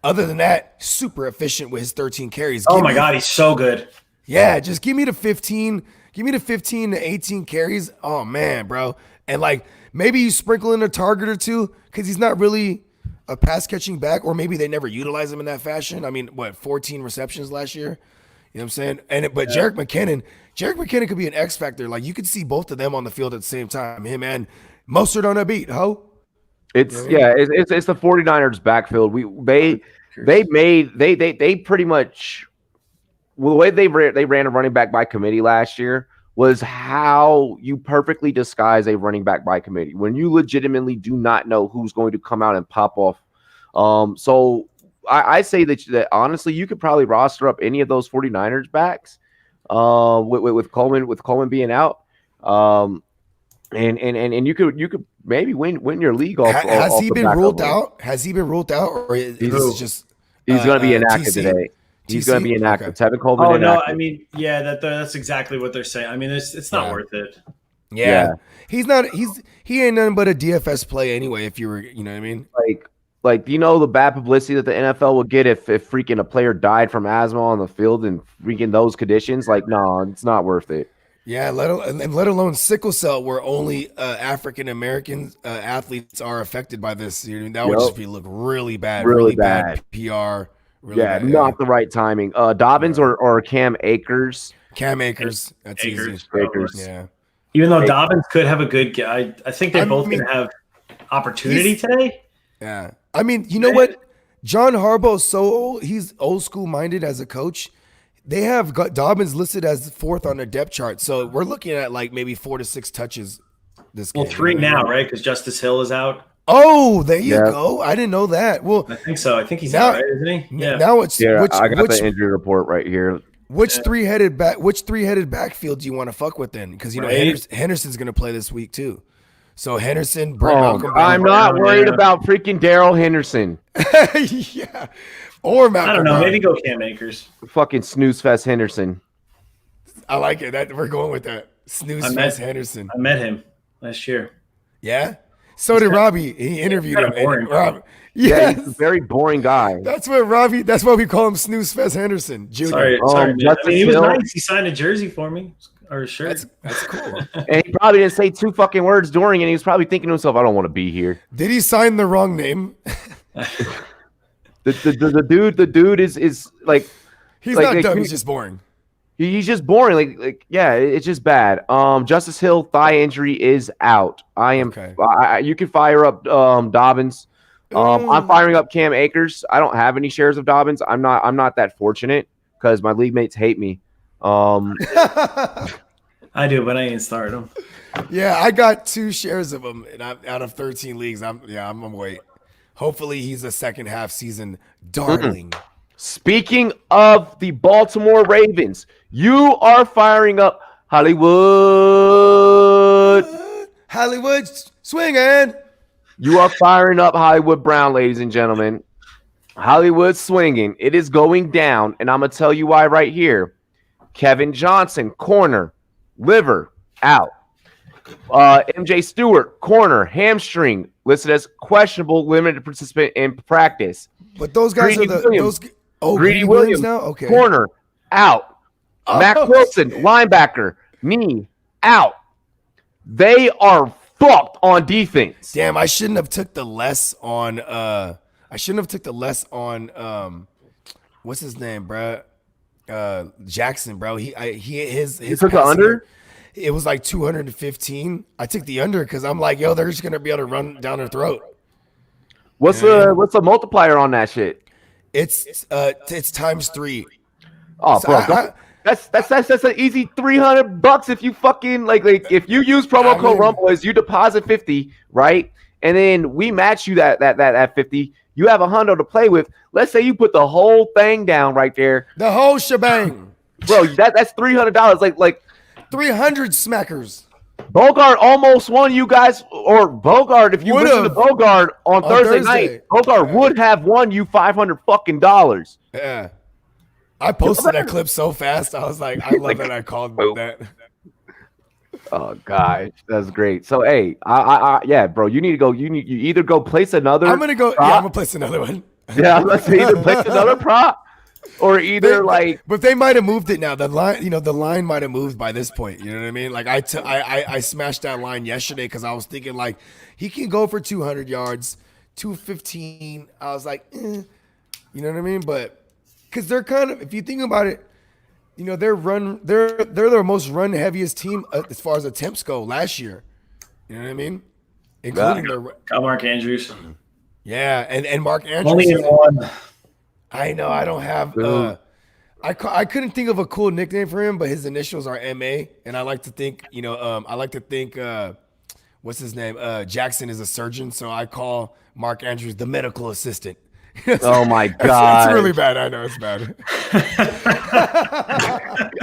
other than that, super efficient with his 13 carries. Oh my God, he's so good. Yeah, just give me the 15. Give me the 15 to 18 carries. Oh man, bro. And like maybe you sprinkle in a target or two because he's not really a pass catching back, or maybe they never utilize him in that fashion. I mean, 14 receptions last year? You know what I'm saying? Jerick McKinnon could be an X factor. Like you could see both of them on the field at the same time. Him and Mostert on a beat, It's it's the 49ers backfield. They pretty much. Well, the way they ran a running back by committee last year was how you perfectly disguise a running back by committee when you legitimately do not know who's going to come out and pop off. So I say that honestly, you could probably roster up any of those 49ers backs with Coleman being out. And you could maybe win your league off. Has off he the been back ruled of him. out? Has he been ruled out, or is this just He's going to be inactive TC? today. He's going to be inactive. Okay. Tevin Coleman. Oh inactive. no, I mean, yeah, that's exactly what they're saying. I mean, it's not worth it. Yeah. He ain't nothing but a DFS play anyway. If you were, you know what I mean? Like you know the bad publicity that the NFL would get if freaking a player died from asthma on the field and freaking those conditions. Like, no, it's not worth it. Yeah, let alone sickle cell, where only African American athletes are affected by this. You know, that would just look really bad, really bad PR. Really bad, not the right timing. Dobbins or Cam Akers. Cam Akers, that's Akers, easy. Akers. Yeah. Even though Dobbins could have a good guy, I think they're both going to have opportunity today. Yeah. I mean, you know what? John Harbaugh's so old. He's old school minded as a coach. They have got Dobbins listed as fourth on their depth chart. So we're looking at like maybe 4 to 6 touches this game. Well, 3 now, right? Because Justice Hill is out. Oh, there you go. I didn't know that. Well, I think so. I think he's out, right, isn't he? Yeah. Now it's I got the injury report right here. Which three-headed backfield do you want to fuck with then? Because you know Henderson's going to play this week too. So Henderson, Malcolm I'm not worried about freaking Daryl Henderson. Yeah, or Malcolm. I don't know. Maybe go Cam Akers. Fucking snooze fest Henderson. I like it. That we're going with that snooze fest Henderson. I met him last year. Yeah. So did Robbie. He interviewed him. Boring. Yeah, he's a very boring guy. That's what Robbie. That's why we call him Snooze Fest Henderson Jr. Sorry, I mean, he was nice. He signed a jersey for me or a shirt. That's cool. And he probably didn't say 2 fucking words during, and he was probably thinking to himself, "I don't want to be here." Did he sign the wrong name? the dude is like he's not dumb. He's just boring. He's just boring. It's just bad. Justice Hill thigh injury is out. You can fire up Dobbins. I'm firing up Cam Akers. I don't have any shares of Dobbins. I'm not that fortunate because my league mates hate me. I do, but I ain't started him. Yeah, I got 2 shares of him, and out of 13 leagues. I'm gonna wait. Hopefully, he's a second half season darling. Speaking of the Baltimore Ravens, you are firing up Hollywood. Hollywood swinging. You are firing up Hollywood Brown, ladies and gentlemen. Hollywood swinging. It is going down, and I'm going to tell you why right here. Kevin Johnson, corner, liver, out. MJ Stewart, corner, hamstring, listed as questionable, limited participant in practice. But those guys Greedy are Williams. Greedy Williams now? Okay. Corner, out. Mac Wilson, linebacker, knee, out. They are fucked on defense. Damn, I shouldn't have took the less on what's his name, bro? Jackson, bro. His took the under? It was like 215. I took the under because I'm like, yo, they're just gonna be able to run down their throat. What's the multiplier on that shit? It's times 3. Oh, so bro, that's an easy $300 if you fucking like if you use promo code Rumboyz, you deposit 50, right? And then we match you that 50. You have $100 to play with. Let's say you put the whole thing down right there, the whole shebang, bro. That's $300. Like 300 smackers. Bogart almost won you guys, or Bogart. If you listen to Bogart on Thursday night, Bogart would have won you $500 fucking dollars. Yeah. I posted that clip so fast. I was like, I love that I called that. Oh gosh, that's great. So hey, yeah, bro, you need to go. You either go place another. I'm gonna go. Prop. Yeah, I'm gonna place another one. Yeah, let's either place another prop, or either But they might have moved it now. The line might have moved by this point. You know what I mean? Like I smashed that line yesterday because I was thinking like he can go for 200 yards, 215. I was like, you know what I mean? But because they're kind of, if you think about it, you know, they're their most run heaviest team as far as attempts go last year. You know what I mean? Including got Mark Andrews. Yeah, and Mark Andrews. Only in one. I know. I don't have. I couldn't think of a cool nickname for him, but his initials are MA, and I like to think, what's his name? Jackson is a surgeon, so I call Mark Andrews the medical assistant. Oh my God. It's really bad. I know it's bad.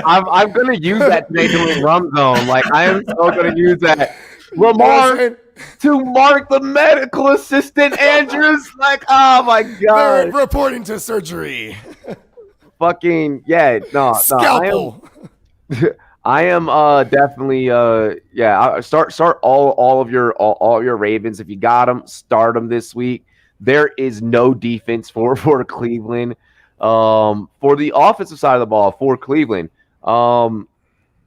I'm gonna use that today during Rum Zone. Like I am so gonna use that. Lamar to Mark the medical assistant Andrews. Like, oh my God. They're reporting to surgery. Fucking yeah, no. Scalpel. I am definitely start all of your Ravens. If you got them, start them this week. There is no defense for Cleveland. For the offensive side of the ball for Cleveland,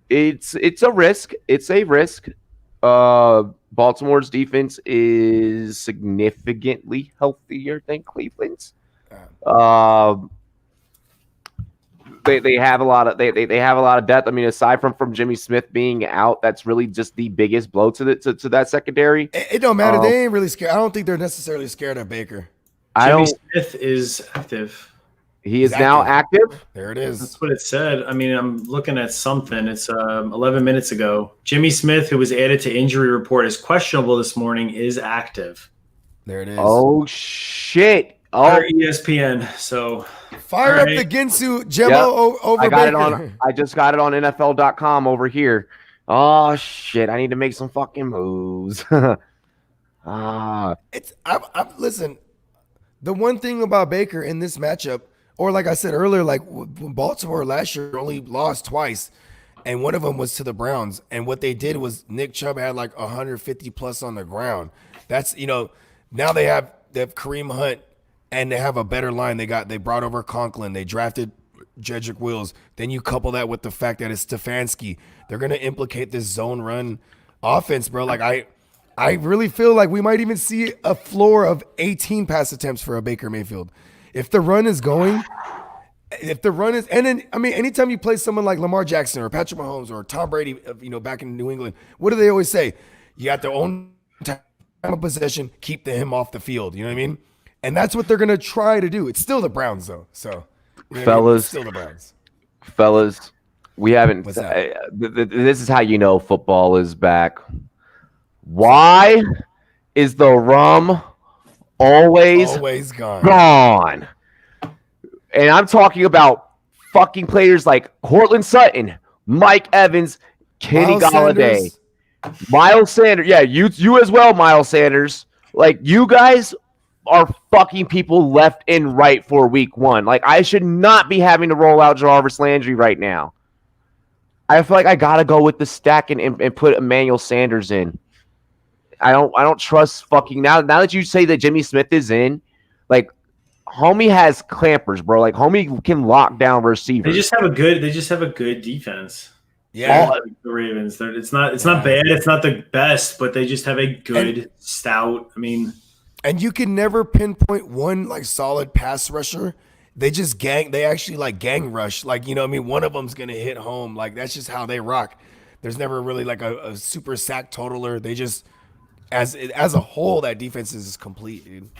it's a risk. It's a risk. Baltimore's defense is significantly healthier than Cleveland's. They have a lot of they have a lot of depth. I mean, aside from Jimmy Smith being out, that's really just the biggest blow to that secondary. It don't matter. They ain't really scared. I don't think they're necessarily scared of Baker. Jimmy Smith is active. He is now active. There it is. That's what it said. I mean, I'm looking at something. It's 11 minutes ago. Jimmy Smith, who was added to injury report as questionable this morning, is active. There it is. Oh shit. Oh, ESPN. So fire up the Ginsu Jimbo over Baker. I just got it on NFL.com over here. Oh shit! I need to make some fucking moves. Listen. The one thing about Baker in this matchup, or like I said earlier, like Baltimore last year only lost twice, and one of them was to the Browns. And what they did was Nick Chubb had like 150 plus on the ground. That's now they have Kareem Hunt. And they have a better line. They brought over Conklin. They drafted Jedrick Wills. Then you couple that with the fact that it's Stefanski. They're gonna implicate this zone run offense, bro. Like I really feel like we might even see a floor of 18 pass attempts for a Baker Mayfield. If the run is going, and then I mean, anytime you play someone like Lamar Jackson or Patrick Mahomes or Tom Brady, back in New England, what do they always say? You got their own time of possession, keep him off the field. You know what I mean? And that's what they're going to try to do. It's still the Browns, though. So, fellas, it's still the Browns. Fellas, we haven't. What's that? This is how you know football is back. Why is the rum always gone? And I'm talking about fucking players like Cortland Sutton, Mike Evans, Kenny Golladay, Miles Sanders. Yeah, you as well, Miles Sanders. Like, you guys are fucking people left and right for week one. Like, I should not be having to roll out Jarvis Landry right now. I feel like I gotta go with the stack and put Emmanuel Sanders in. I don't trust fucking now that you say that Jimmy Smith is in, like, homie has clampers, bro. Like, homie can lock down receivers. They just have a good defense. Yeah, the Ravens. It's not bad. It's not the best, but they just have a good stout. I mean. And you can never pinpoint one like solid pass rusher. They just actually gang rush. Like, one of them's gonna hit home. Like, that's just how they rock. There's never really like a super sack totaler. They just as a whole, that defense is complete, dude.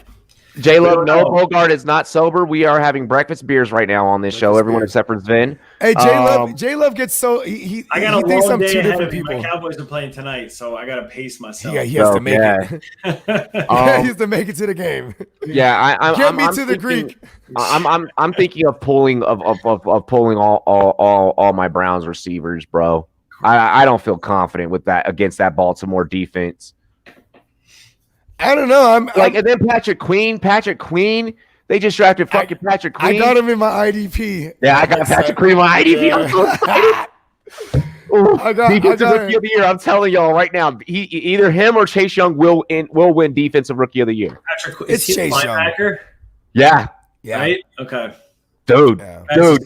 J-Love, no, Bogart is not sober. We are having breakfast beers right now on this show. Everyone except for Sven. Hey, J-Love gets so he I got thinks long I'm day two ahead different of me. people. My Cowboys are playing tonight, so I got to pace myself. Yeah, he has to make it. He has to make it to the game. Yeah, I'm the Greek. I'm thinking of pulling all my Browns receivers, bro. I don't feel confident with that against that Baltimore defense. I don't know. And then Patrick Queen. They just drafted fucking Patrick Queen. I got him in my IDP. Yeah, I got Patrick Queen in my IDP. Yeah. I'm so excited. Defensive Rookie of the Year. I'm telling y'all right now, either him or Chase Young will win Defensive Rookie of the Year. Patrick, it's Chase Young. Yeah. Right? Okay. Dude,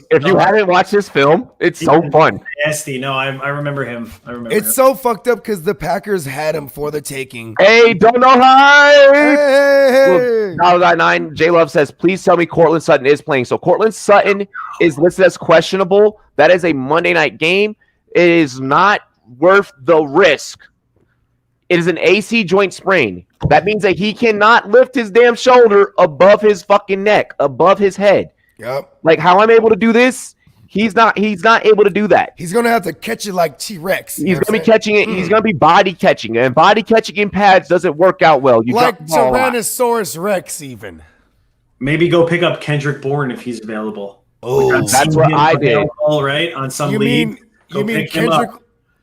if you haven't watched this film, it's so fun. Nasty. No, I remember him. It's so fucked up because the Packers had him for the taking. Hey, don't know how. Hey. Look, 9, J-Love says, please tell me Cortland Sutton is playing. So Cortland Sutton is listed as questionable. That is a Monday night game. It is not worth the risk. It is an AC joint sprain. That means that he cannot lift his damn shoulder above his fucking neck, above his head. Yep. Like, how I'm able to do this He's not able to do that. He's gonna have to catch it like T-Rex. He's gonna be catching it. He's gonna be body catching, and body catching in pads doesn't work out well. You like Tyrannosaurus Rex, even. Maybe go pick up Kendrick Bourne if he's available. Oh, that's what I did. Right on some league. You mean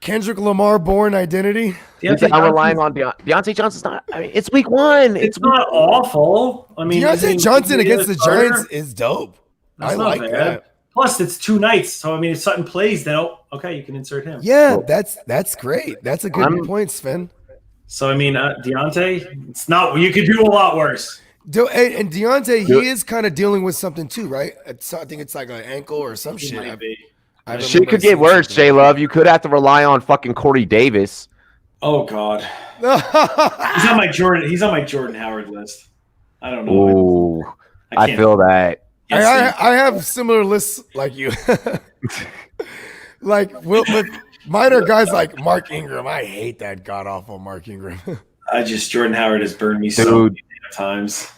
Kendrick Lamar Bourne identity? I'm relying on Deontay Johnson's not. I mean, it's week 1. It's not awful. I mean, Deontay Johnson against the Giants is dope. I like that. Plus, it's 2 nights, so I mean, if Sutton plays, then okay, you can insert him. Yeah, that's great. That's a good point, Sven. So I mean, Deontay, it's not. You could do a lot worse. And Deontay, he is kind of dealing with something too, right? I think it's like an ankle or some shit. Shit could get worse, J Love. You could have to rely on fucking Corey Davis. Oh God, he's on my Jordan Howard list. I don't know. Ooh, I feel that. I have similar lists like you. With minor guys like Mark Ingram. I hate that god awful Mark Ingram. Jordan Howard has burned me so many times.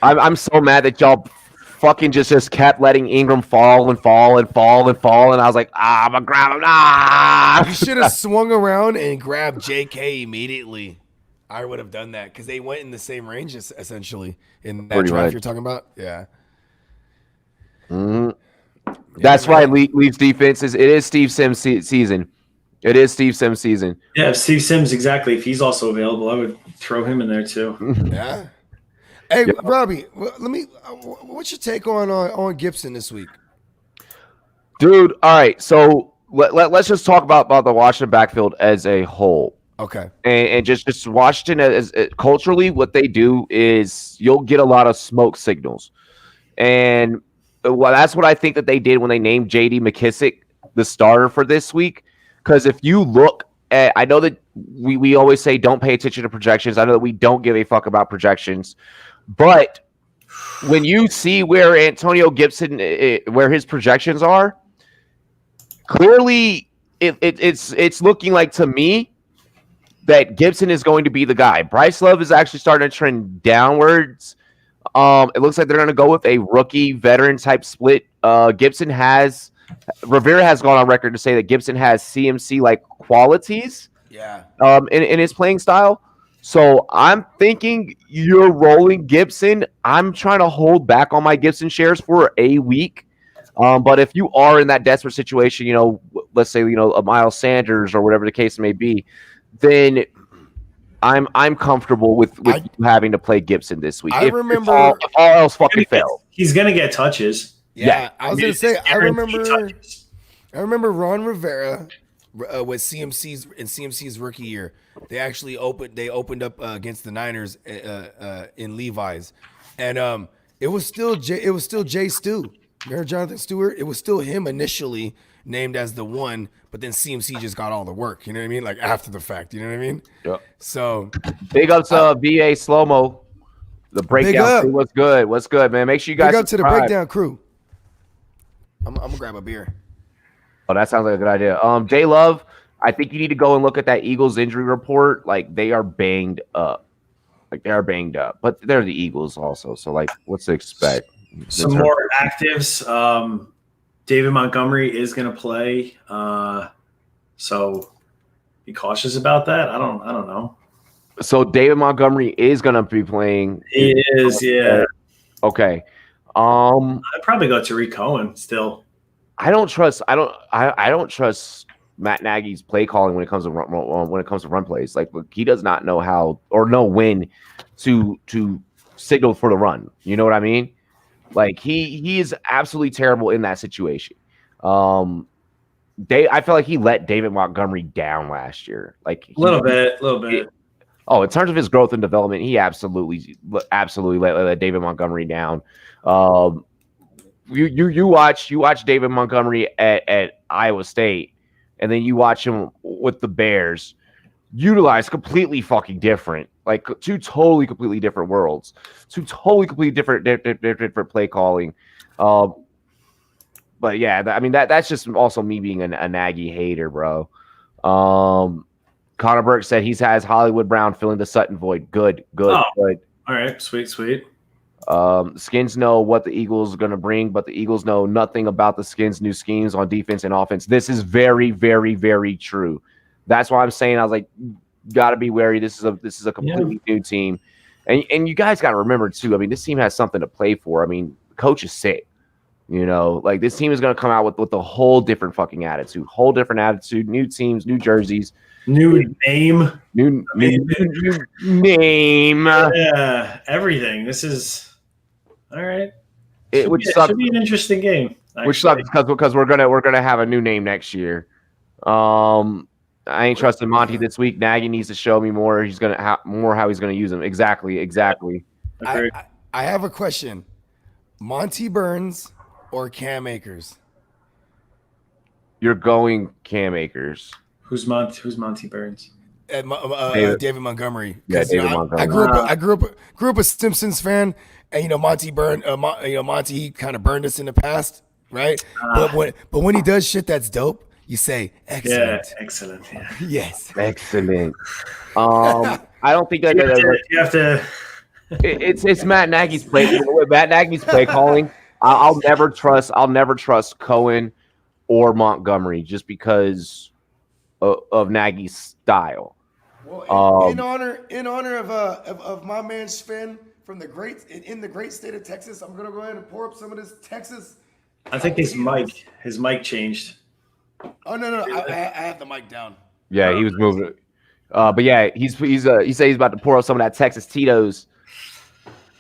I'm so mad that y'all fucking just kept letting Ingram fall, and I was like, I'm gonna grab him. You should have swung around and grabbed JK immediately. I would have done that because they went in the same range essentially in that draft you're talking about. Yeah. Mm-hmm. That's why Leafs defense it is Steve Sims season. It is Steve Sims season. Yeah, Steve Sims, exactly. If he's also available, I would throw him in there too. Yeah. Hey, Robbie, what's your take on Gibson this week? Dude, all right. So let's just talk about the Washington backfield as a whole. Okay. And just Washington as culturally, what they do is you'll get a lot of smoke signals. And that's what I think that they did when they named J.D. McKissick the starter for this week. Because if you look at, I know that we always say don't pay attention to projections. I know that we don't give a fuck about projections. But when you see where Antonio Gibson, where his projections are, clearly it's looking like to me that Gibson is going to be the guy. Bryce Love is actually starting to trend downwards. It looks like they're going to go with a rookie veteran type split. Rivera has gone on record to say that Gibson has CMC like qualities. Yeah. In his playing style. So I'm thinking you're rolling Gibson. I'm trying to hold back on my Gibson shares for a week. But if you are in that desperate situation, let's say, a Miles Sanders or whatever the case may be, then I'm comfortable with you having to play Gibson this week. If all else fucking fails. He's going to get touches. Yeah. I was going to say, I remember Ron Rivera with CMC's rookie year. They actually opened up against the Niners in Levi's, and it was still Jay Stu. Remember Jonathan Stewart? It was still him initially named as the one, but then CMC just got all the work. You know what I mean? Like after the fact. You know what I mean? Yeah. So big up to VA Slow Mo. The breakdown crew was good. What's good, man? Make sure you guys big up to the breakdown crew. I'm gonna grab a beer. Oh, that sounds like a good idea. J Love, I think you need to go and look at that Eagles injury report. Like they are banged up. But they're the Eagles also. So like, what's to expect? Some more actives. David Montgomery is going to play. So be cautious about that. I don't know. So David Montgomery is going to be playing. He is, yeah. Okay. I'd probably go Tariq Cohen still. I don't trust Matt Nagy's play calling when it comes to run plays. Like he does not know how or know when to signal for the run. You know what I mean? Like he is absolutely terrible in that situation. I feel like he let David Montgomery down last year. Like a little bit. In terms of his growth and development, he absolutely let David Montgomery down. You watch David Montgomery at Iowa State, and then you watch him with the Bears, utilize completely fucking different, like two totally completely different worlds, two totally completely different play calling. But yeah, that's just also me being a Nagy hater, bro. Connor Burke said he has Hollywood Brown filling the Sutton void. Good. All right, sweet. Skins know what the Eagles are going to bring, but the Eagles know nothing about the Skins' new schemes on defense and offense. This is very, very, very true. That's why I'm saying I was like, got to be wary. This is a completely new team, and you guys got to remember too. I mean, this team has something to play for. I mean, the coach is sick. Like this team is going to come out with a whole different fucking attitude, new teams, new jerseys. New name. New name. Yeah, everything. This is all right. It should be an interesting game. Actually. Which sucks because we're gonna have a new name next year. I ain't trusting Monty this week. Nagy needs to show me more. He's gonna how he's gonna use him. Exactly. I have a question. Monty Burns or Cam Akers? You're going Cam Akers. Who's Monty Burns? David Montgomery. Yeah, David Montgomery. I grew up a Simpsons fan, and Monty he kind of burned us in the past, right? But when he does shit that's dope, you say excellent. Yeah, excellent. Yeah. Yes, excellent. I don't think that you have to. It's Matt Nagy's play. Matt Nagy's play calling. I'll never trust Cohen or Montgomery just because of Nagy's style. Well, in honor of my man Sven from the great state of Texas, I'm gonna go ahead and pour up some of this Texas. I think his mic changed. Oh no, I have the mic down. Yeah, he was moving. But yeah, he said he's about to pour up some of that Texas Tito's.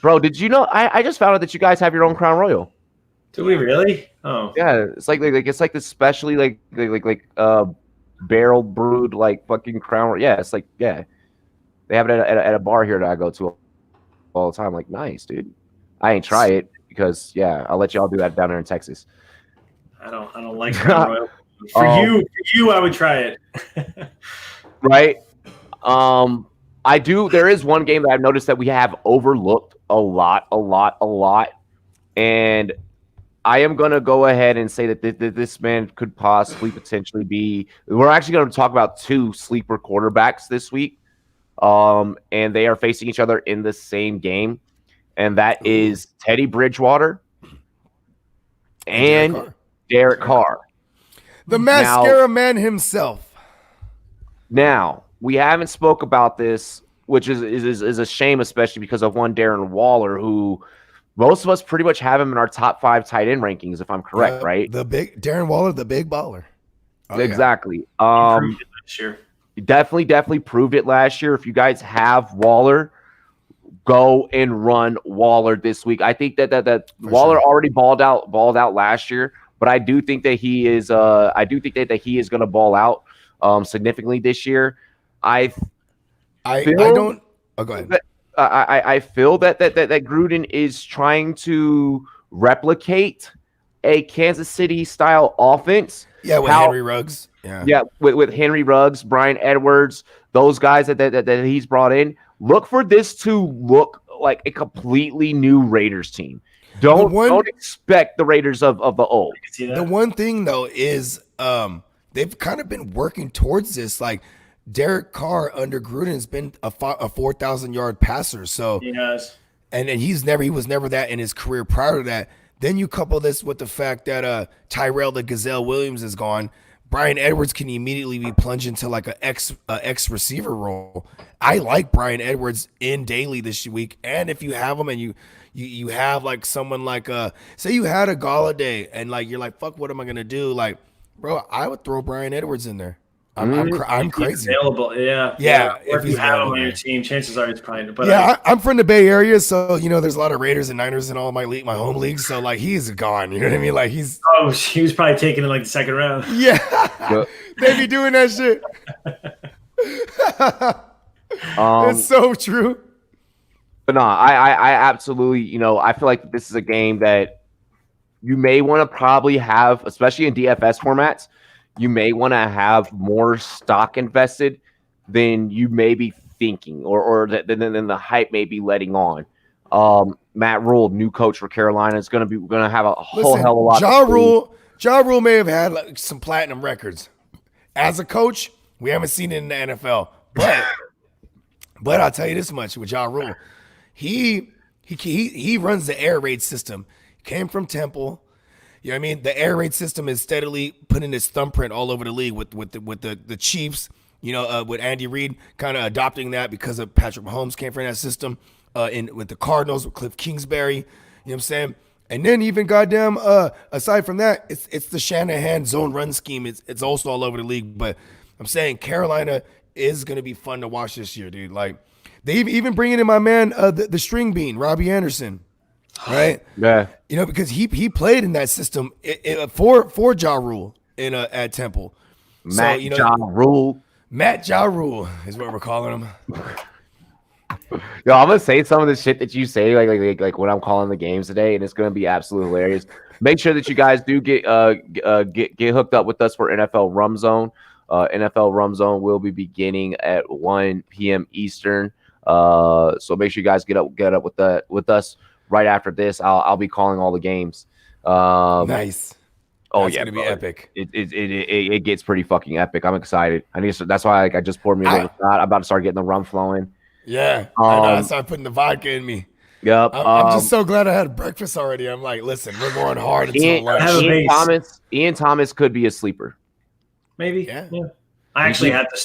Bro, did you know? I just found out that you guys have your own Crown Royal. Do we really? Oh, yeah. It's like this specially like barrel brewed like fucking Crown. Yeah, it's like they have it at a bar here that I go to all the time. Like, nice, dude. I ain't try it because I'll let y'all do that down there in Texas. I don't like Crown Royal. For you, I would try it. Right. I do. There is one game that I've noticed that we have overlooked a lot, and I am going to go ahead and say that this man could potentially be. We're actually going to talk about two sleeper quarterbacks this week, and they are facing each other in the same game, and that is Teddy Bridgewater and Derek Carr. The mascara man himself. Now, we haven't spoke about this, which is a shame, especially because of one Darren Waller, who most of us pretty much have him in our top 5 tight end rankings, if I'm correct, right? The big Darren Waller, the big baller. Oh, exactly. He proved it last year. Definitely proved it last year. If you guys have Waller, go and run Waller this week. I think that Waller already balled out last year, but I do think that he is going to ball out significantly this year. I don't. Oh, go ahead. I feel that Gruden is trying to replicate a Kansas City style offense. Yeah, with Henry Ruggs. Yeah, with Henry Ruggs, Brian Edwards, those guys that he's brought in. Look for this to look like a completely new Raiders team. Don't expect the Raiders of the old. The one thing though is they've kind of been working towards this. Like Derek Carr under Gruden has been a 4,000-yard passer. So he has, and he was never that in his career prior to that. Then you couple this with the fact that Tyrell the Gazelle Williams is gone. Brian Edwards can immediately be plunged into like a X receiver role. I like Brian Edwards in daily this week, and if you have him and you have like someone like say you had a Galladay and like you're like, fuck, what am I gonna do? Like, bro, I would throw Brian Edwards in there. I'm crazy. Available, yeah. Or if you have him on your team, chances are it's probably. But I'm from the Bay Area, so there's a lot of Raiders and Niners in all my home leagues. So like he's gone. You know what I mean? Like he's. Oh, he was probably taken in like the second round. Yeah, they be doing that shit. It's so true. But no, I absolutely, I feel like this is a game that you may want to probably have, especially in DFS formats. You may want to have more stock invested than you may be thinking, or than the hype may be letting on. Matt Rule, new coach for Carolina, is going to have a whole hell of a lot. Ja Rule may have had like some platinum records as a coach. We haven't seen it in the NFL, but I'll tell you this much with Ja Rule, he He runs the air raid system. Came from Temple. You know what I mean? The air raid system is steadily putting its thumbprint all over the league with the Chiefs. You know, with Andy Reid kind of adopting that because of Patrick Mahomes came from that system. With the Cardinals with Cliff Kingsbury. You know what I'm saying? And then even goddamn, aside from that, it's the Shanahan zone run scheme. It's also all over the league. But I'm saying Carolina is gonna be fun to watch this year, dude. Like they even bringing in my man, the string bean, Robbie Anderson, right? Yeah, you know, because he played in that system for Ja Rule at Temple. Matt Ja Rule is what we're calling him. Yo, I'm gonna say some of the shit that you say, like when I'm calling the games today, and it's gonna be absolutely hilarious. Make sure that you guys do get hooked up with us for NFL Rum Zone. NFL Rum Zone will be beginning at 1 p.m. Eastern. So make sure you guys get up with us right after this. I'll be calling all the games. Nice. Oh, that's yeah, gonna be epic. It gets pretty fucking epic. I'm excited. That's why I just poured me a little shot. I'm about to start getting the rum flowing. Yeah, I know. I started putting the vodka in me. Yep. I'm just so glad I had breakfast already. I'm like, listen, we're going hard until lunch. Ian Thomas could be a sleeper. Maybe. Yeah. I actually have to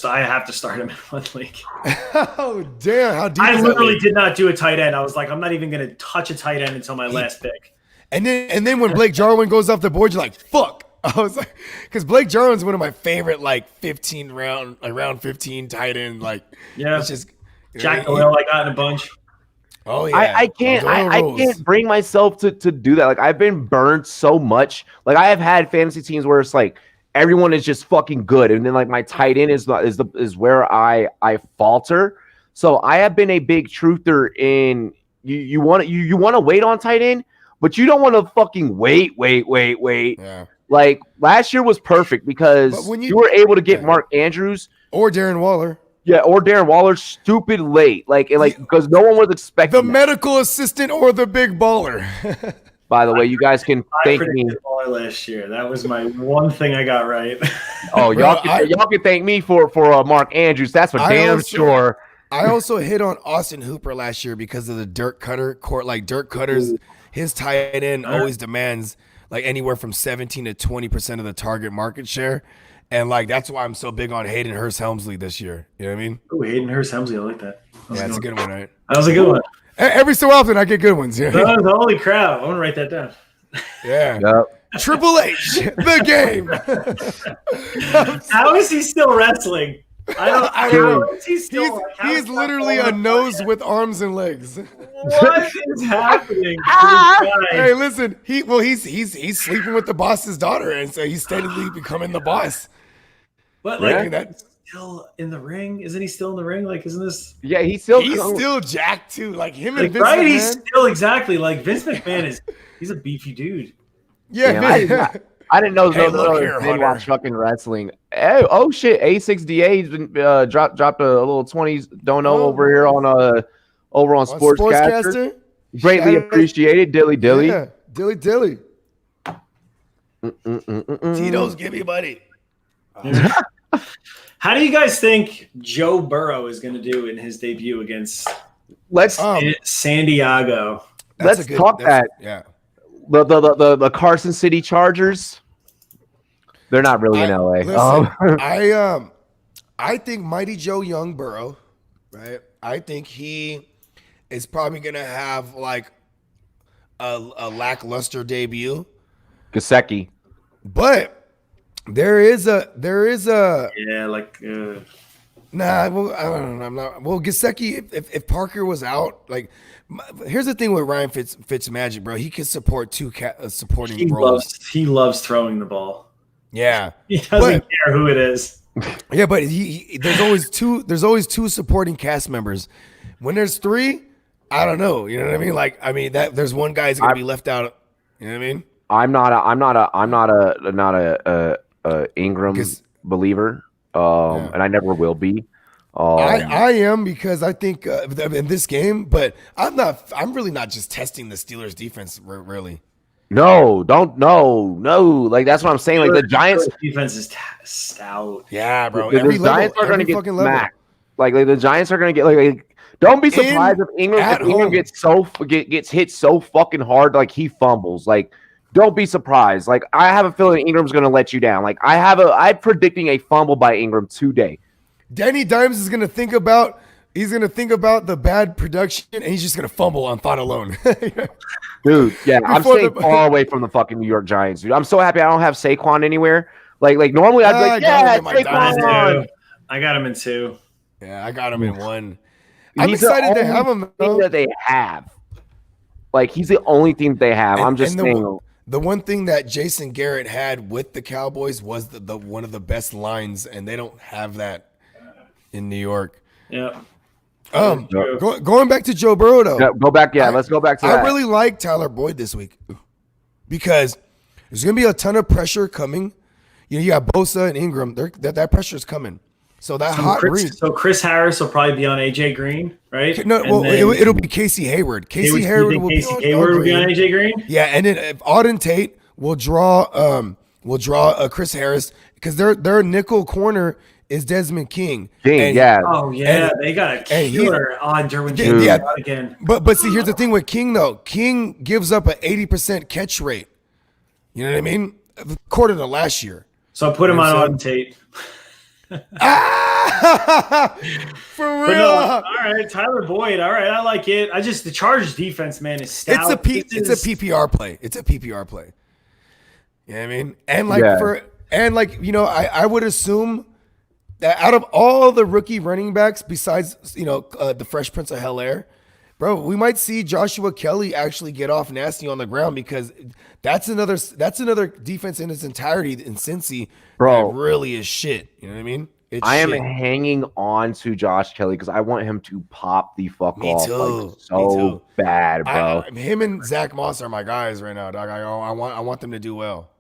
start him in one league. Oh damn! How deep? I literally did not do a tight end. I was like, I'm not even going to touch a tight end until my last pick. And then when Blake Jarwin goes off the board, you're like, fuck. I was like, because Blake Jarwin's one of my favorite round 15 tight end. Like, yeah, it's just. Jack Doyle, I got in a bunch. Oh yeah, I can't bring myself to do that. Like I've been burned so much. Like I have had fantasy teams where it's like everyone is just fucking good, and then like my tight end is where I falter. So I have been a big truther in you want to wait on tight end, but you don't want to fucking wait. Yeah. Like last year was perfect because when you were able to get Mark Andrews or Darren Waller. Yeah, or Darren Waller, stupid late, because no one was expecting the medical assistant or the big baller. By the way, you guys can thank me. Baller last year, that was my one thing I got right. Oh, y'all can thank me for Mark Andrews. That's for damn sure. I also hit on Austin Hooper last year because of the Dirk Cutter court. Like Dirk Cutter's his tight end always demands like anywhere from 17 to 20% of the target market share. And, like, that's why I'm so big on Hayden Hurst-Helmsley this year. You know what I mean? Oh, Hayden Hurst-Helmsley. I like that. That's a good one, right? That was a good one. Every so often, I get good ones. Yeah. Holy crap. I want to write that down. Yeah. Yep. Triple H, the game. How is he still wrestling? I don't know. He's literally a nose with arms and legs. What is happening? Hey, listen. He's sleeping with the boss's daughter, and so he's steadily becoming the boss. But like that's still in the ring, isn't he? Still in the ring? Like, isn't this? Yeah, he's still jacked too. Like him and Vince right? McMahon. He's still exactly like Vince McMahon he's a beefy dude. Yeah, I didn't know watch fucking wrestling. Oh shit, A6DA's been dropped a little 20s dono over here on Sportscaster. Greatly appreciated, Dilly. Yeah, Dilly. Tito's give me buddy. How do you guys think Joe Burrow is going to do in his debut against San Diego? Let's talk that. Yeah. The Carson City Chargers. They're not really in LA. Listen, I think Mighty Joe Young Burrow, right? I think he is probably going to have like a lackluster debut. Gesicki. But there is a nah. Well, I don't know. I'm not. Well, Gesicki, if Parker was out, like, here's the thing with Ryan Fitzmagic, bro. He can support two supporting roles. He loves throwing the ball. Yeah, he doesn't care who it is. Yeah, but there's always two supporting cast members. When there's three, I don't know. You know what I mean? Like, I mean that there's one guy's gonna be left out. You know what I mean? I'm not a Ingram believer, and I never will be. I am, because I think in this game, but I'm really not just testing the Steelers defense really. No. Like, that's what I'm saying. Like, the Giants defense is stout. Yeah, bro. The Giants are going to get smacked. Like the Giants are going to get like Don't be surprised if Ingram gets hit so fucking hard like he fumbles. Like, don't be surprised. Like, I have a feeling Ingram's going to let you down. Like, I'm predicting a fumble by Ingram today. Danny Dimes is going to think about the bad production, and he's just going to fumble on thought alone. Dude, yeah, I'm staying far away from the fucking New York Giants, dude. I'm so happy I don't have Saquon anywhere. Like normally I'd be like, yeah, Saquon. I got him in 2. Yeah, I got him in 1. I'm excited to have him. That they have. Like, he's the only team they have. I'm just saying. The one thing that Jason Garrett had with the Cowboys was the one of the best lines, and they don't have that in New York. Yeah. Going back to Joe Burrow though. Yeah, go back. Yeah, let's go back to that. I really like Tyler Boyd this week because there's gonna be a ton of pressure coming. You got Bosa and Ingram. That pressure is coming. So Chris Harris will probably be on AJ Green, right? No, it'll be Casey Hayward. Casey Hayward will be on AJ Green. Yeah, and then if Auden Tate will draw Chris Harris because their nickel corner is Desmond King. Yeah. Oh yeah, they got a killer on Derwin James again. But see, here's the thing with King though. King gives up an 80% catch rate. You know what I mean? According to last year. So I put him on Auden Tate. For real. All right, Tyler Boyd. All right, I like it. The Chargers defense, man, is stout. It's a PPR play. You know what I mean? And I would assume that out of all the rookie running backs, besides the Fresh Prince of Bel-Air, bro, we might see Joshua Kelly actually get off nasty on the ground because that's another defense in its entirety in Cincy, bro. That really is shit. You know what I mean? I am hanging on to Josh Kelly because I want him to pop the fuck off. Me too. Bad, bro. Him and Zach Moss are my guys right now, dog. I want them to do well.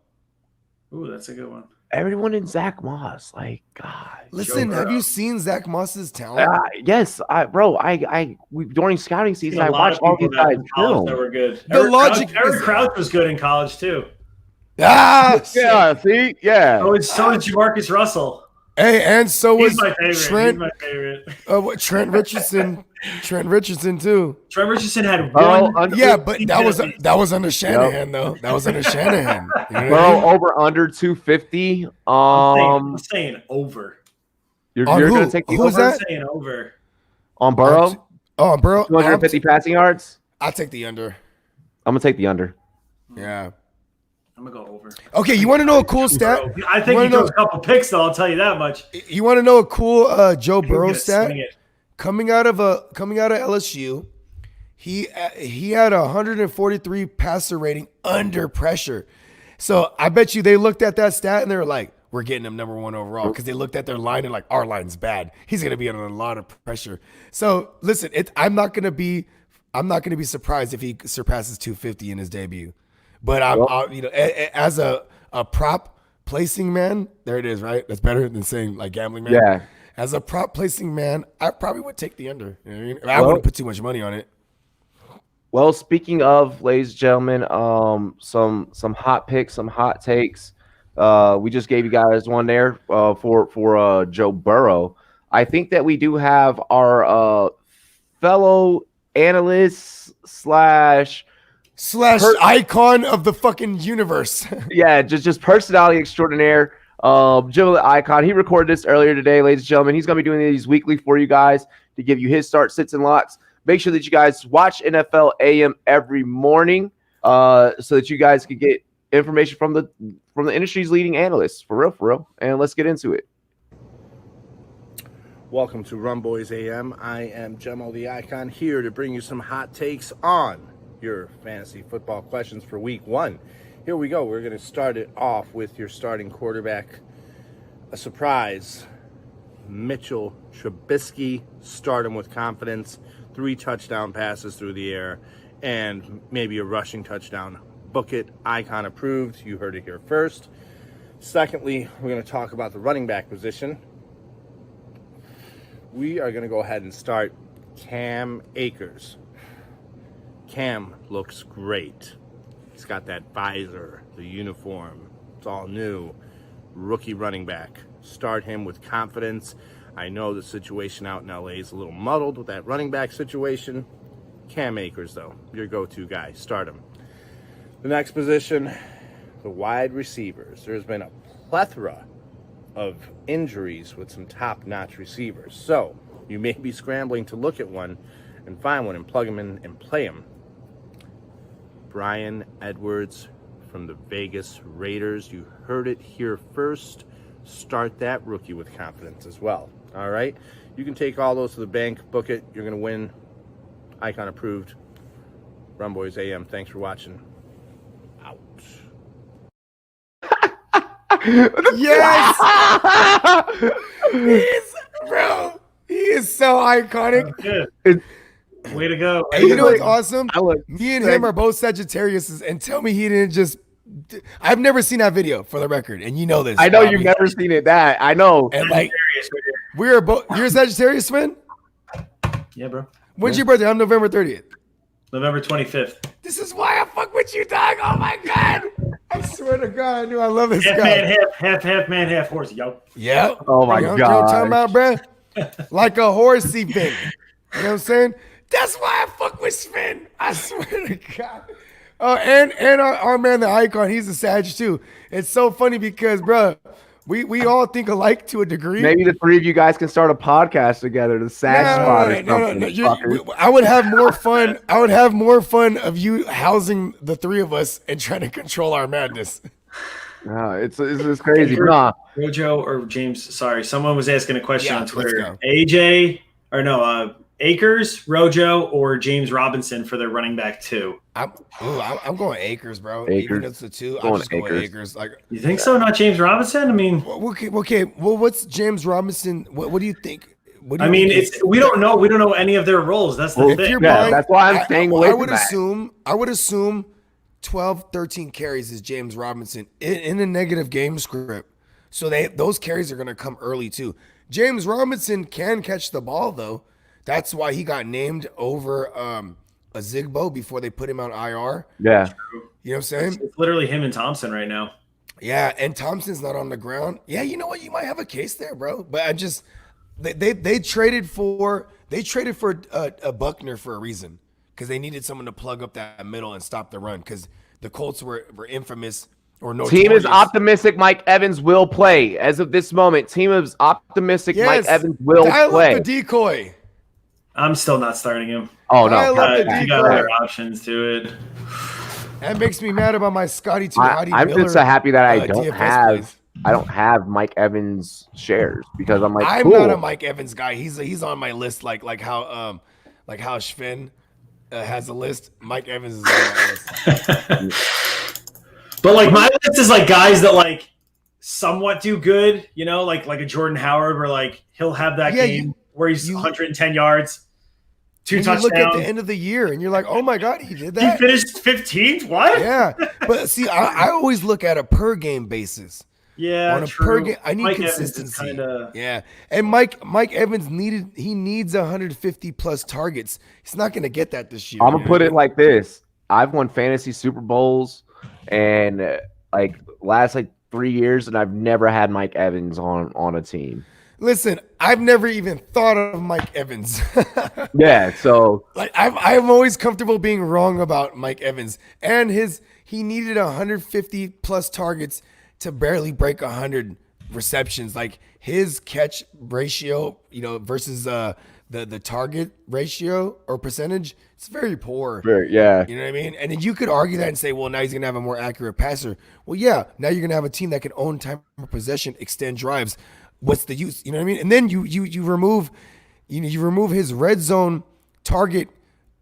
Ooh, that's a good one. Everyone in Zach Moss, like, God. Listen, have you seen Zach Moss's talent? Yes, during scouting season, I watched all these guys film. That were good. Eric Crouch was good in college too. Yeah. See, yeah. So is Jamarcus Russell. Hey, and so was my favorite. Trent. He's my favorite. Trent Richardson. Trent Richardson too. Trent Richardson had one. But that was under Shanahan though. That was under Shanahan. Over under 250. I'm saying over. You're going to take the over? I'm saying over. On Burrow? On Burrow. 250 passing yards? I'll take the under. I'm going to take the under. Yeah. I'm going to go over. Okay, you want to know a cool stat? I think he throws a couple picks, though. I'll tell you that much. You want to know a cool Joe Burrow stat? Coming out of LSU, he had a 143 passer rating under pressure. So I bet you they looked at that stat and they were like, we're getting him number 1 overall because they looked at their line and like, our line's bad. He's going to be under a lot of pressure. So listen, I'm not going to be surprised if he surpasses 250 in his debut. But as a prop placing man, there it is, right? That's better than saying like gambling man. Yeah. As a prop placing man, I probably would take the under. You know what I mean? I wouldn't put too much money on it. Well, speaking of, ladies and gentlemen, some hot picks, some hot takes. We just gave you guys one there for Joe Burrow. I think that we do have our fellow analysts slash icon of the fucking universe. Yeah, just personality extraordinaire. Joe the Icon. He recorded this earlier today, ladies and gentlemen. He's going to be doing these weekly for you guys to give you his start, sits, and locks. Make sure that you guys watch NFL AM every morning so that you guys can get information from the industry's leading analysts. For real. And let's get into it. Welcome to Rumboyz AM. I am Jemo the Icon here to bring you some hot takes on your fantasy football questions for week 1. Here we go. We're going to start it off with your starting quarterback. A surprise. Mitchell Trubisky. Start him with confidence. 3 touchdown passes through the air. And maybe a rushing touchdown. Book it. Icon approved. You heard it here first. Secondly, we're going to talk about the running back position. We are going to go ahead and start Cam Akers. Cam looks great. He's got that visor, the uniform. It's all new. Rookie running back. Start him with confidence. I know the situation out in LA is a little muddled with that running back situation. Cam Akers, though, your go-to guy. Start him. The next position, the wide receivers. There's been a plethora of injuries with some top-notch receivers. So you may be scrambling to look at one and find one and plug him in and play him. Bryan Edwards from the Vegas Raiders. You heard it here first. Start that rookie with confidence as well. All right? You can take all those to the bank, book it. You're going to win. Icon approved. Rumboyz AM. Thanks for watching. Out. Yes! Bro, he is so iconic. Good. Way to go. And you know what's awesome? Me and him are both Sagittarius, and tell me he didn't just. I've never seen that video, for the record, and you know this. I know you've never seen it. That I know. And like, we're both. You're a Sagittarius, Sven? Yeah, bro. When's your birthday? I'm November 30th. November 25th. This is why I fuck with you, dog. Oh my god! I swear to God, I knew I love this Half guy. man, half man, half horse, yo. Yeah. Oh my You know what I'm talking god. about, bro? Like a horsey thing. You know what I'm saying? That's why I fuck with Sven. I swear to God. Oh, and our man, the icon, he's a Sag too. It's so funny because, bro, we all think alike to a degree. Maybe the three of you guys can start a podcast together, the Sag Spot or something. I would have more fun. I would have more fun of you housing the three of us and trying to control our madness. No, it's crazy. Nah. Rojo or James, sorry, someone was asking a question on let's Twitter. go. Akers, Rojo, or James Robinson for their running back 2. I'm going Akers, bro. Akers. Even if it's the 2, I'm Going just going Akers. Akers. Like, You think so? Not James Robinson? I mean, okay. Well, what's James Robinson? What do you think? What do I you mean, think it's we don't know. We don't know any of their roles. That's the Well, thing. that's why I'm staying away from that. I would assume 12, 13 carries is James Robinson in a negative game script. So those carries are going to come early too. James Robinson can catch the ball though. That's why he got named over a Zigbo before they put him on IR. Yeah. You know what I'm saying? It's literally him and Thompson right now. Yeah, and Thompson's not on the ground. Yeah, you know what? You might have a case there, bro. But I just they traded for a Buckner for a reason because they needed someone to plug up that middle and stop the run because the Colts were infamous or no. Team is optimistic Mike Evans will play. As of this moment, team is optimistic Mike Evans will play. Up the decoy. I'm still not starting him. Oh no. You got other options to it. That makes me mad about my Scotty Tuati. I'm just so happy that I don't DFS have Mike Evans shares because I'm like, I'm cool. not a Mike Evans guy. He's on my list like how Sven has a list. Mike Evans is on my list. But like my list is like guys that like somewhat do good, you know, like a Jordan Howard where like he'll have that game where he's 110 yards, 2 touchdowns. You look at the end of the year and you're like, oh my God, he did that. He finished 15th. What? Yeah, but see, I always look at a per game basis. Yeah, on a true. per game, I need Mike consistency. Kinda... Yeah, and Mike Evans needs 150 plus targets. He's not going to get that this year. I'm gonna put it like this: I've won fantasy Super Bowls and like last like 3 years, and I've never had Mike Evans on a team. Listen, I've never even thought of Mike Evans. Yeah, so like I'm always comfortable being wrong about Mike Evans, and he needed 150 plus targets to barely break 100 receptions. Like his catch ratio, you know, versus the target ratio or percentage, it's very poor. Yeah. You know what I mean? And then you could argue that and say, well, now he's going to have a more accurate passer. Well, yeah, now you're going to have a team that can own time of possession, extend drives. What's the use? You know what I mean? And then you remove his red zone target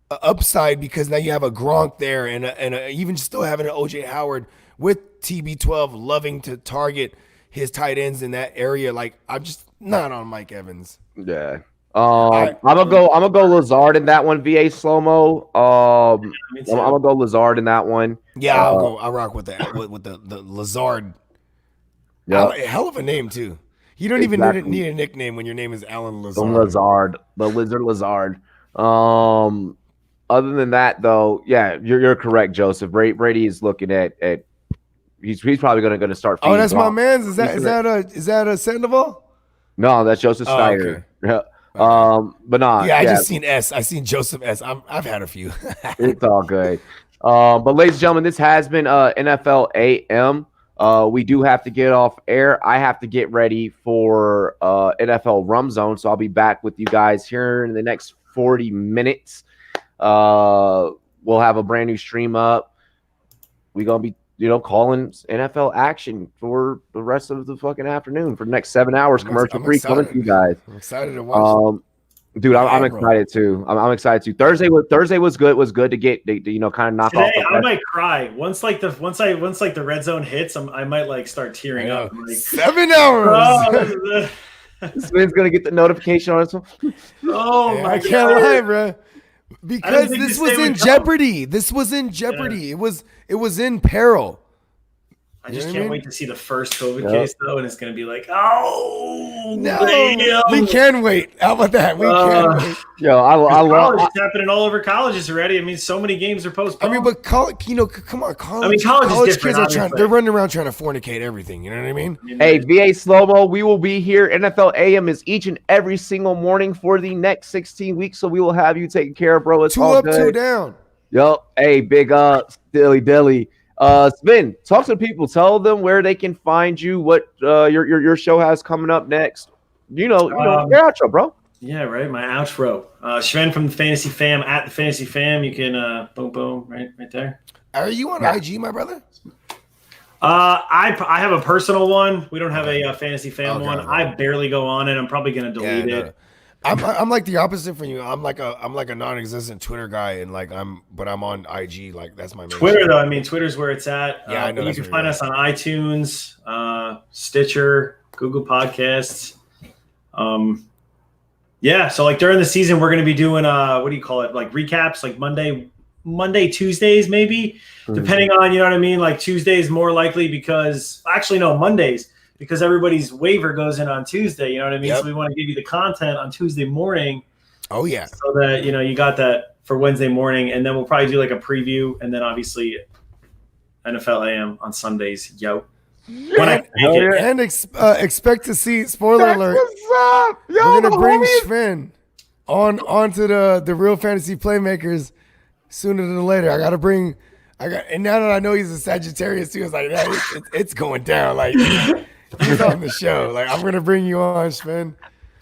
upside because now you have a Gronk there and even still having an OJ Howard with TB12 loving to target his tight ends in that area. Like I'm just not on Mike Evans. Yeah. I'm gonna go Lazard in that one. VA slow mo. I'm gonna go Lazard in that one. Yeah, I'll rock with that with the Lazard. Yeah, hell of a name too. You don't even need a nickname when your name is Alan Lazard. The Lizard Lazard. Other than that, though, yeah, you're correct, Joseph. Brady is looking at he's probably going to start. Oh, that's my man's. Is that a Sandoval? No, that's Joseph Steiner. Okay. But nah. Yeah, I just seen S. I seen Joseph S. I've had a few. It's all good. But ladies and gentlemen, this has been NFL AM. We do have to get off air. I have to get ready for NFL Rum Zone, so I'll be back with you guys here in the next 40 minutes. We'll have a brand new stream up. We're gonna be, calling NFL action for the rest of the fucking afternoon for the next 7 hours, commercial free, coming to you guys. I'm excited to watch. Dude, I'm excited too. I'm excited too. Thursday was good. Was good to get kind of knock Today, off. I might cry once the red zone hits. I might start tearing up. 7 hours. Sven's gonna get the notification on this one. Oh my I can't lie, bro. Because this was in jeopardy. This was in jeopardy. Yeah. It was in peril. I just can't wait to see the first COVID case, though, and it's going to be like, oh, no, damn. We can wait. How about that? We can wait. Yo, I love it's happening all over colleges already. I mean, so many games are postponed. I mean, but come on, college. I mean, college kids are they're running around trying to fornicate everything. You know what I mean? Hey, VA Slow-Mo, we will be here. NFL AM is each and every single morning for the next 16 weeks, so we will have you taken care of, bro. It's 2 all up, good. 2 down. Yo, hey, big dilly. Sven, talk to the people. Tell them where they can find you. What your show has coming up next. Your outro, bro. Yeah, right. My outro. Sven from the Fantasy Fam at the Fantasy Fam. You can boom, right there. Are you on IG, my brother? I have a personal one. We don't have a Fantasy Fam one. I barely go on it. I'm probably gonna delete it. I'm like the opposite from you. I'm like a non-existent Twitter guy, and but I'm on IG. Like that's my main Twitter though. I mean, Twitter's where it's at. Yeah, I know. You can find us on iTunes, Stitcher, Google Podcasts. Yeah. So like during the season, we're gonna be doing what do you call it? Like recaps, like Monday, Tuesdays, maybe, depending on, you know what I mean? Like Tuesdays more likely because actually no, Mondays. Because everybody's waiver goes in on Tuesday, you know what I mean? Yep. So we want to give you the content on Tuesday morning. Oh, yeah. So that, you got that for Wednesday morning. And then we'll probably do like a preview. And then obviously NFL AM on Sundays. Yo. And expect to see, spoiler alert, what's up? Yo, we're going to bring Sven onto the Real Fantasy Playmakers sooner than later. And now that I know he's a Sagittarius too, it's like, it's going down. Like, he's on the show. Like, I'm gonna bring you on, Sven.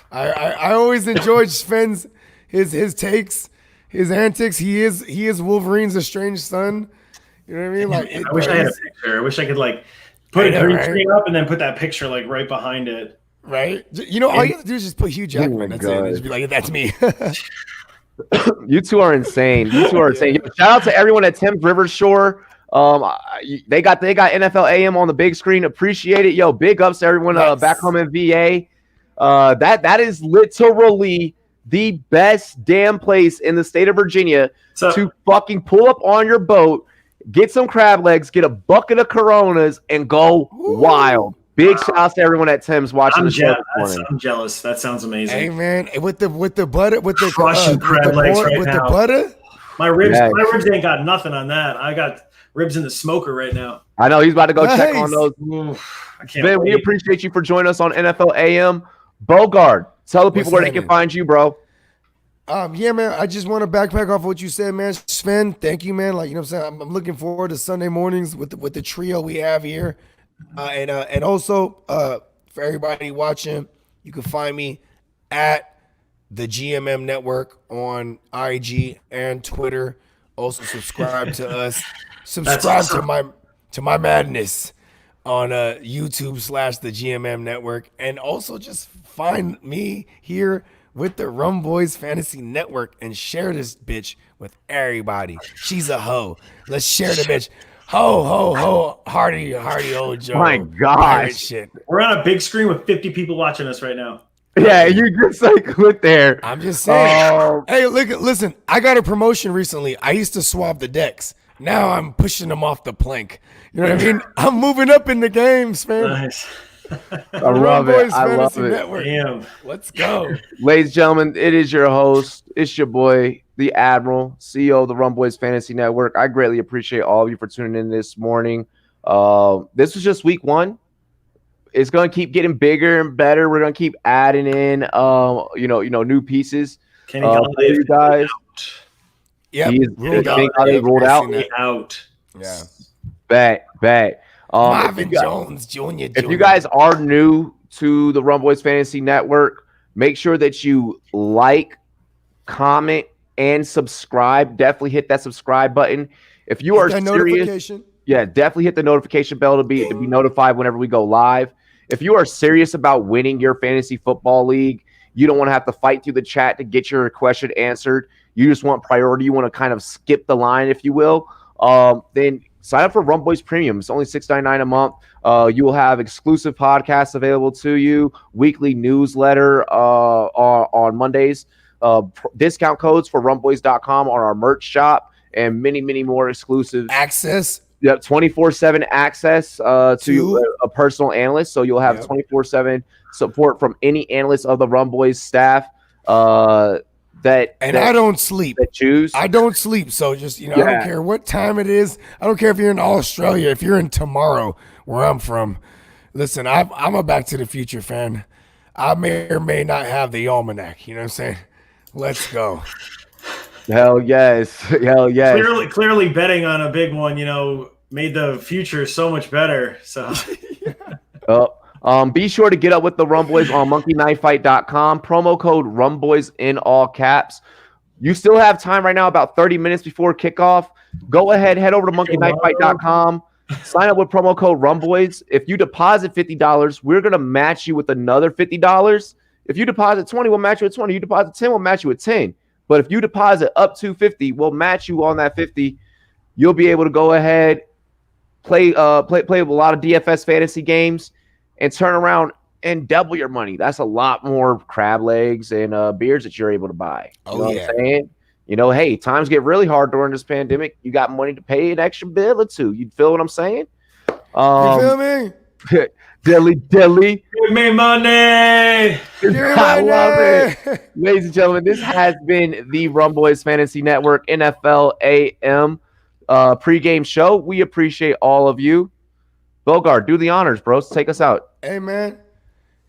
I always enjoyed Sven's his takes, his antics. He is Wolverine's estranged son. You know what I mean? Like, I wish I had a picture. I wish I could put a green screen up and then put that picture right behind it. Right? All you have to do is just put Hugh Jackman. That's it. Just be like, that's me. You two are insane. Shout out to everyone at Thames River Shore. They got NFL AM on the big screen. Appreciate it. Yo, big ups to everyone back home in VA. That is literally the best damn place in the state of Virginia to fucking pull up on your boat, get some crab legs, get a bucket of Coronas, and go wild. Big shout out to everyone at Thames watching the show this morning. I'm jealous. That sounds amazing. Hey man, with the butter, with the crushing crab legs right with now. The butter. My ribs ain't got nothing on that. I got ribs in the smoker right now. I know he's about to go check on those. I can't. Ben, we appreciate you for joining us on NFL AM. Bogard, tell the people where they can find you, bro. Yeah, man. I just want to backpack off what you said, man. Sven, thank you, man. Like, you know what I'm saying? I'm looking forward to Sunday mornings with the trio we have here. And also for everybody watching, you can find me at the GMM Network on IG and Twitter. Also subscribe to us. Subscribe to my madness on YouTube / the GMM Network. And also just find me here with the Rumboyz Fantasy Network and share this bitch with everybody. She's a hoe. Let's share the bitch. Ho, ho, ho, hardy old Joe. My gosh. Shit. We're on a big screen with 50 people watching us right now. Yeah, you just went there. I'm just saying. Hey, listen, I got a promotion recently. I used to swab the decks. Now I'm pushing them off the plank. You know what I mean? I'm moving up in the games, man. Nice. I love it. I love it. Network. Damn. Let's go. Ladies and gentlemen, it is your host. It's your boy, the Admiral, CEO of the Rumboyz Fantasy Network. I greatly appreciate all of you for tuning in this morning. This was just week 1. it's gonna keep getting bigger and better. We're gonna keep adding in, new pieces. Kenny for you guys. Yeah, ruled out. Out. Yeah. Bet. Marvin Jones Jr. If you guys are new to the Rumboyz Fantasy Network, make sure that you like, comment, and subscribe. Definitely hit that subscribe button. If you are serious, definitely hit the notification bell to be notified whenever we go live. If you are serious about winning your fantasy football league, you don't want to have to fight through the chat to get your question answered. You just want priority. You want to kind of skip the line, if you will. Then sign up for Rumboyz Premium. It's only $6.99 a month. You will have exclusive podcasts available to you, weekly newsletter on Mondays, discount codes for rumboyz.com on our merch shop, and many, many more exclusive access. Yep, 24/7 access to a personal analyst. So you'll have 24/7 support from any analyst of the Rumboyz staff. I don't sleep. I don't sleep. So just, I don't care what time it is. I don't care if you're in Australia, if you're in tomorrow, where I'm from. Listen, I'm a Back to the Future fan. I may or may not have the almanac. You know what I'm saying? Let's go. Hell yes. Clearly betting on a big one, made the future so much better. So be sure to get up with the Rumboyz on monkeyknifefight.com. Promo code Rumboyz in all caps. You still have time right now, about 30 minutes before kickoff. Go ahead, head over to monkeyknifefight.com. Sign up with promo code Rumboyz. If you deposit $50, we're going to match you with another $50. If you deposit $20, we'll match you with $20. You deposit $10, we'll match you with $10. But if you deposit up to $50, we'll match you on that $50. You'll be able to go ahead, play a lot of DFS fantasy games, and turn around and double your money. That's a lot more crab legs and beers that you're able to buy. You know what I'm saying? Hey, times get really hard during this pandemic. You got money to pay an extra bill or two. You feel what I'm saying? You feel me? Dilly. Give me money. I love it. Ladies and gentlemen, this has been the Rumboyz Fantasy Network NFL AM pregame show. We appreciate all of you. Bogart, do the honors, bros. Take us out. Hey, man.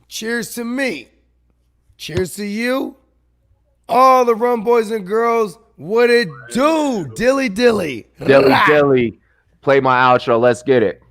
Cheers to me. Cheers to you. All the Rumboyz and girls. What it do? Dilly. Dilly. Play my outro. Let's get it.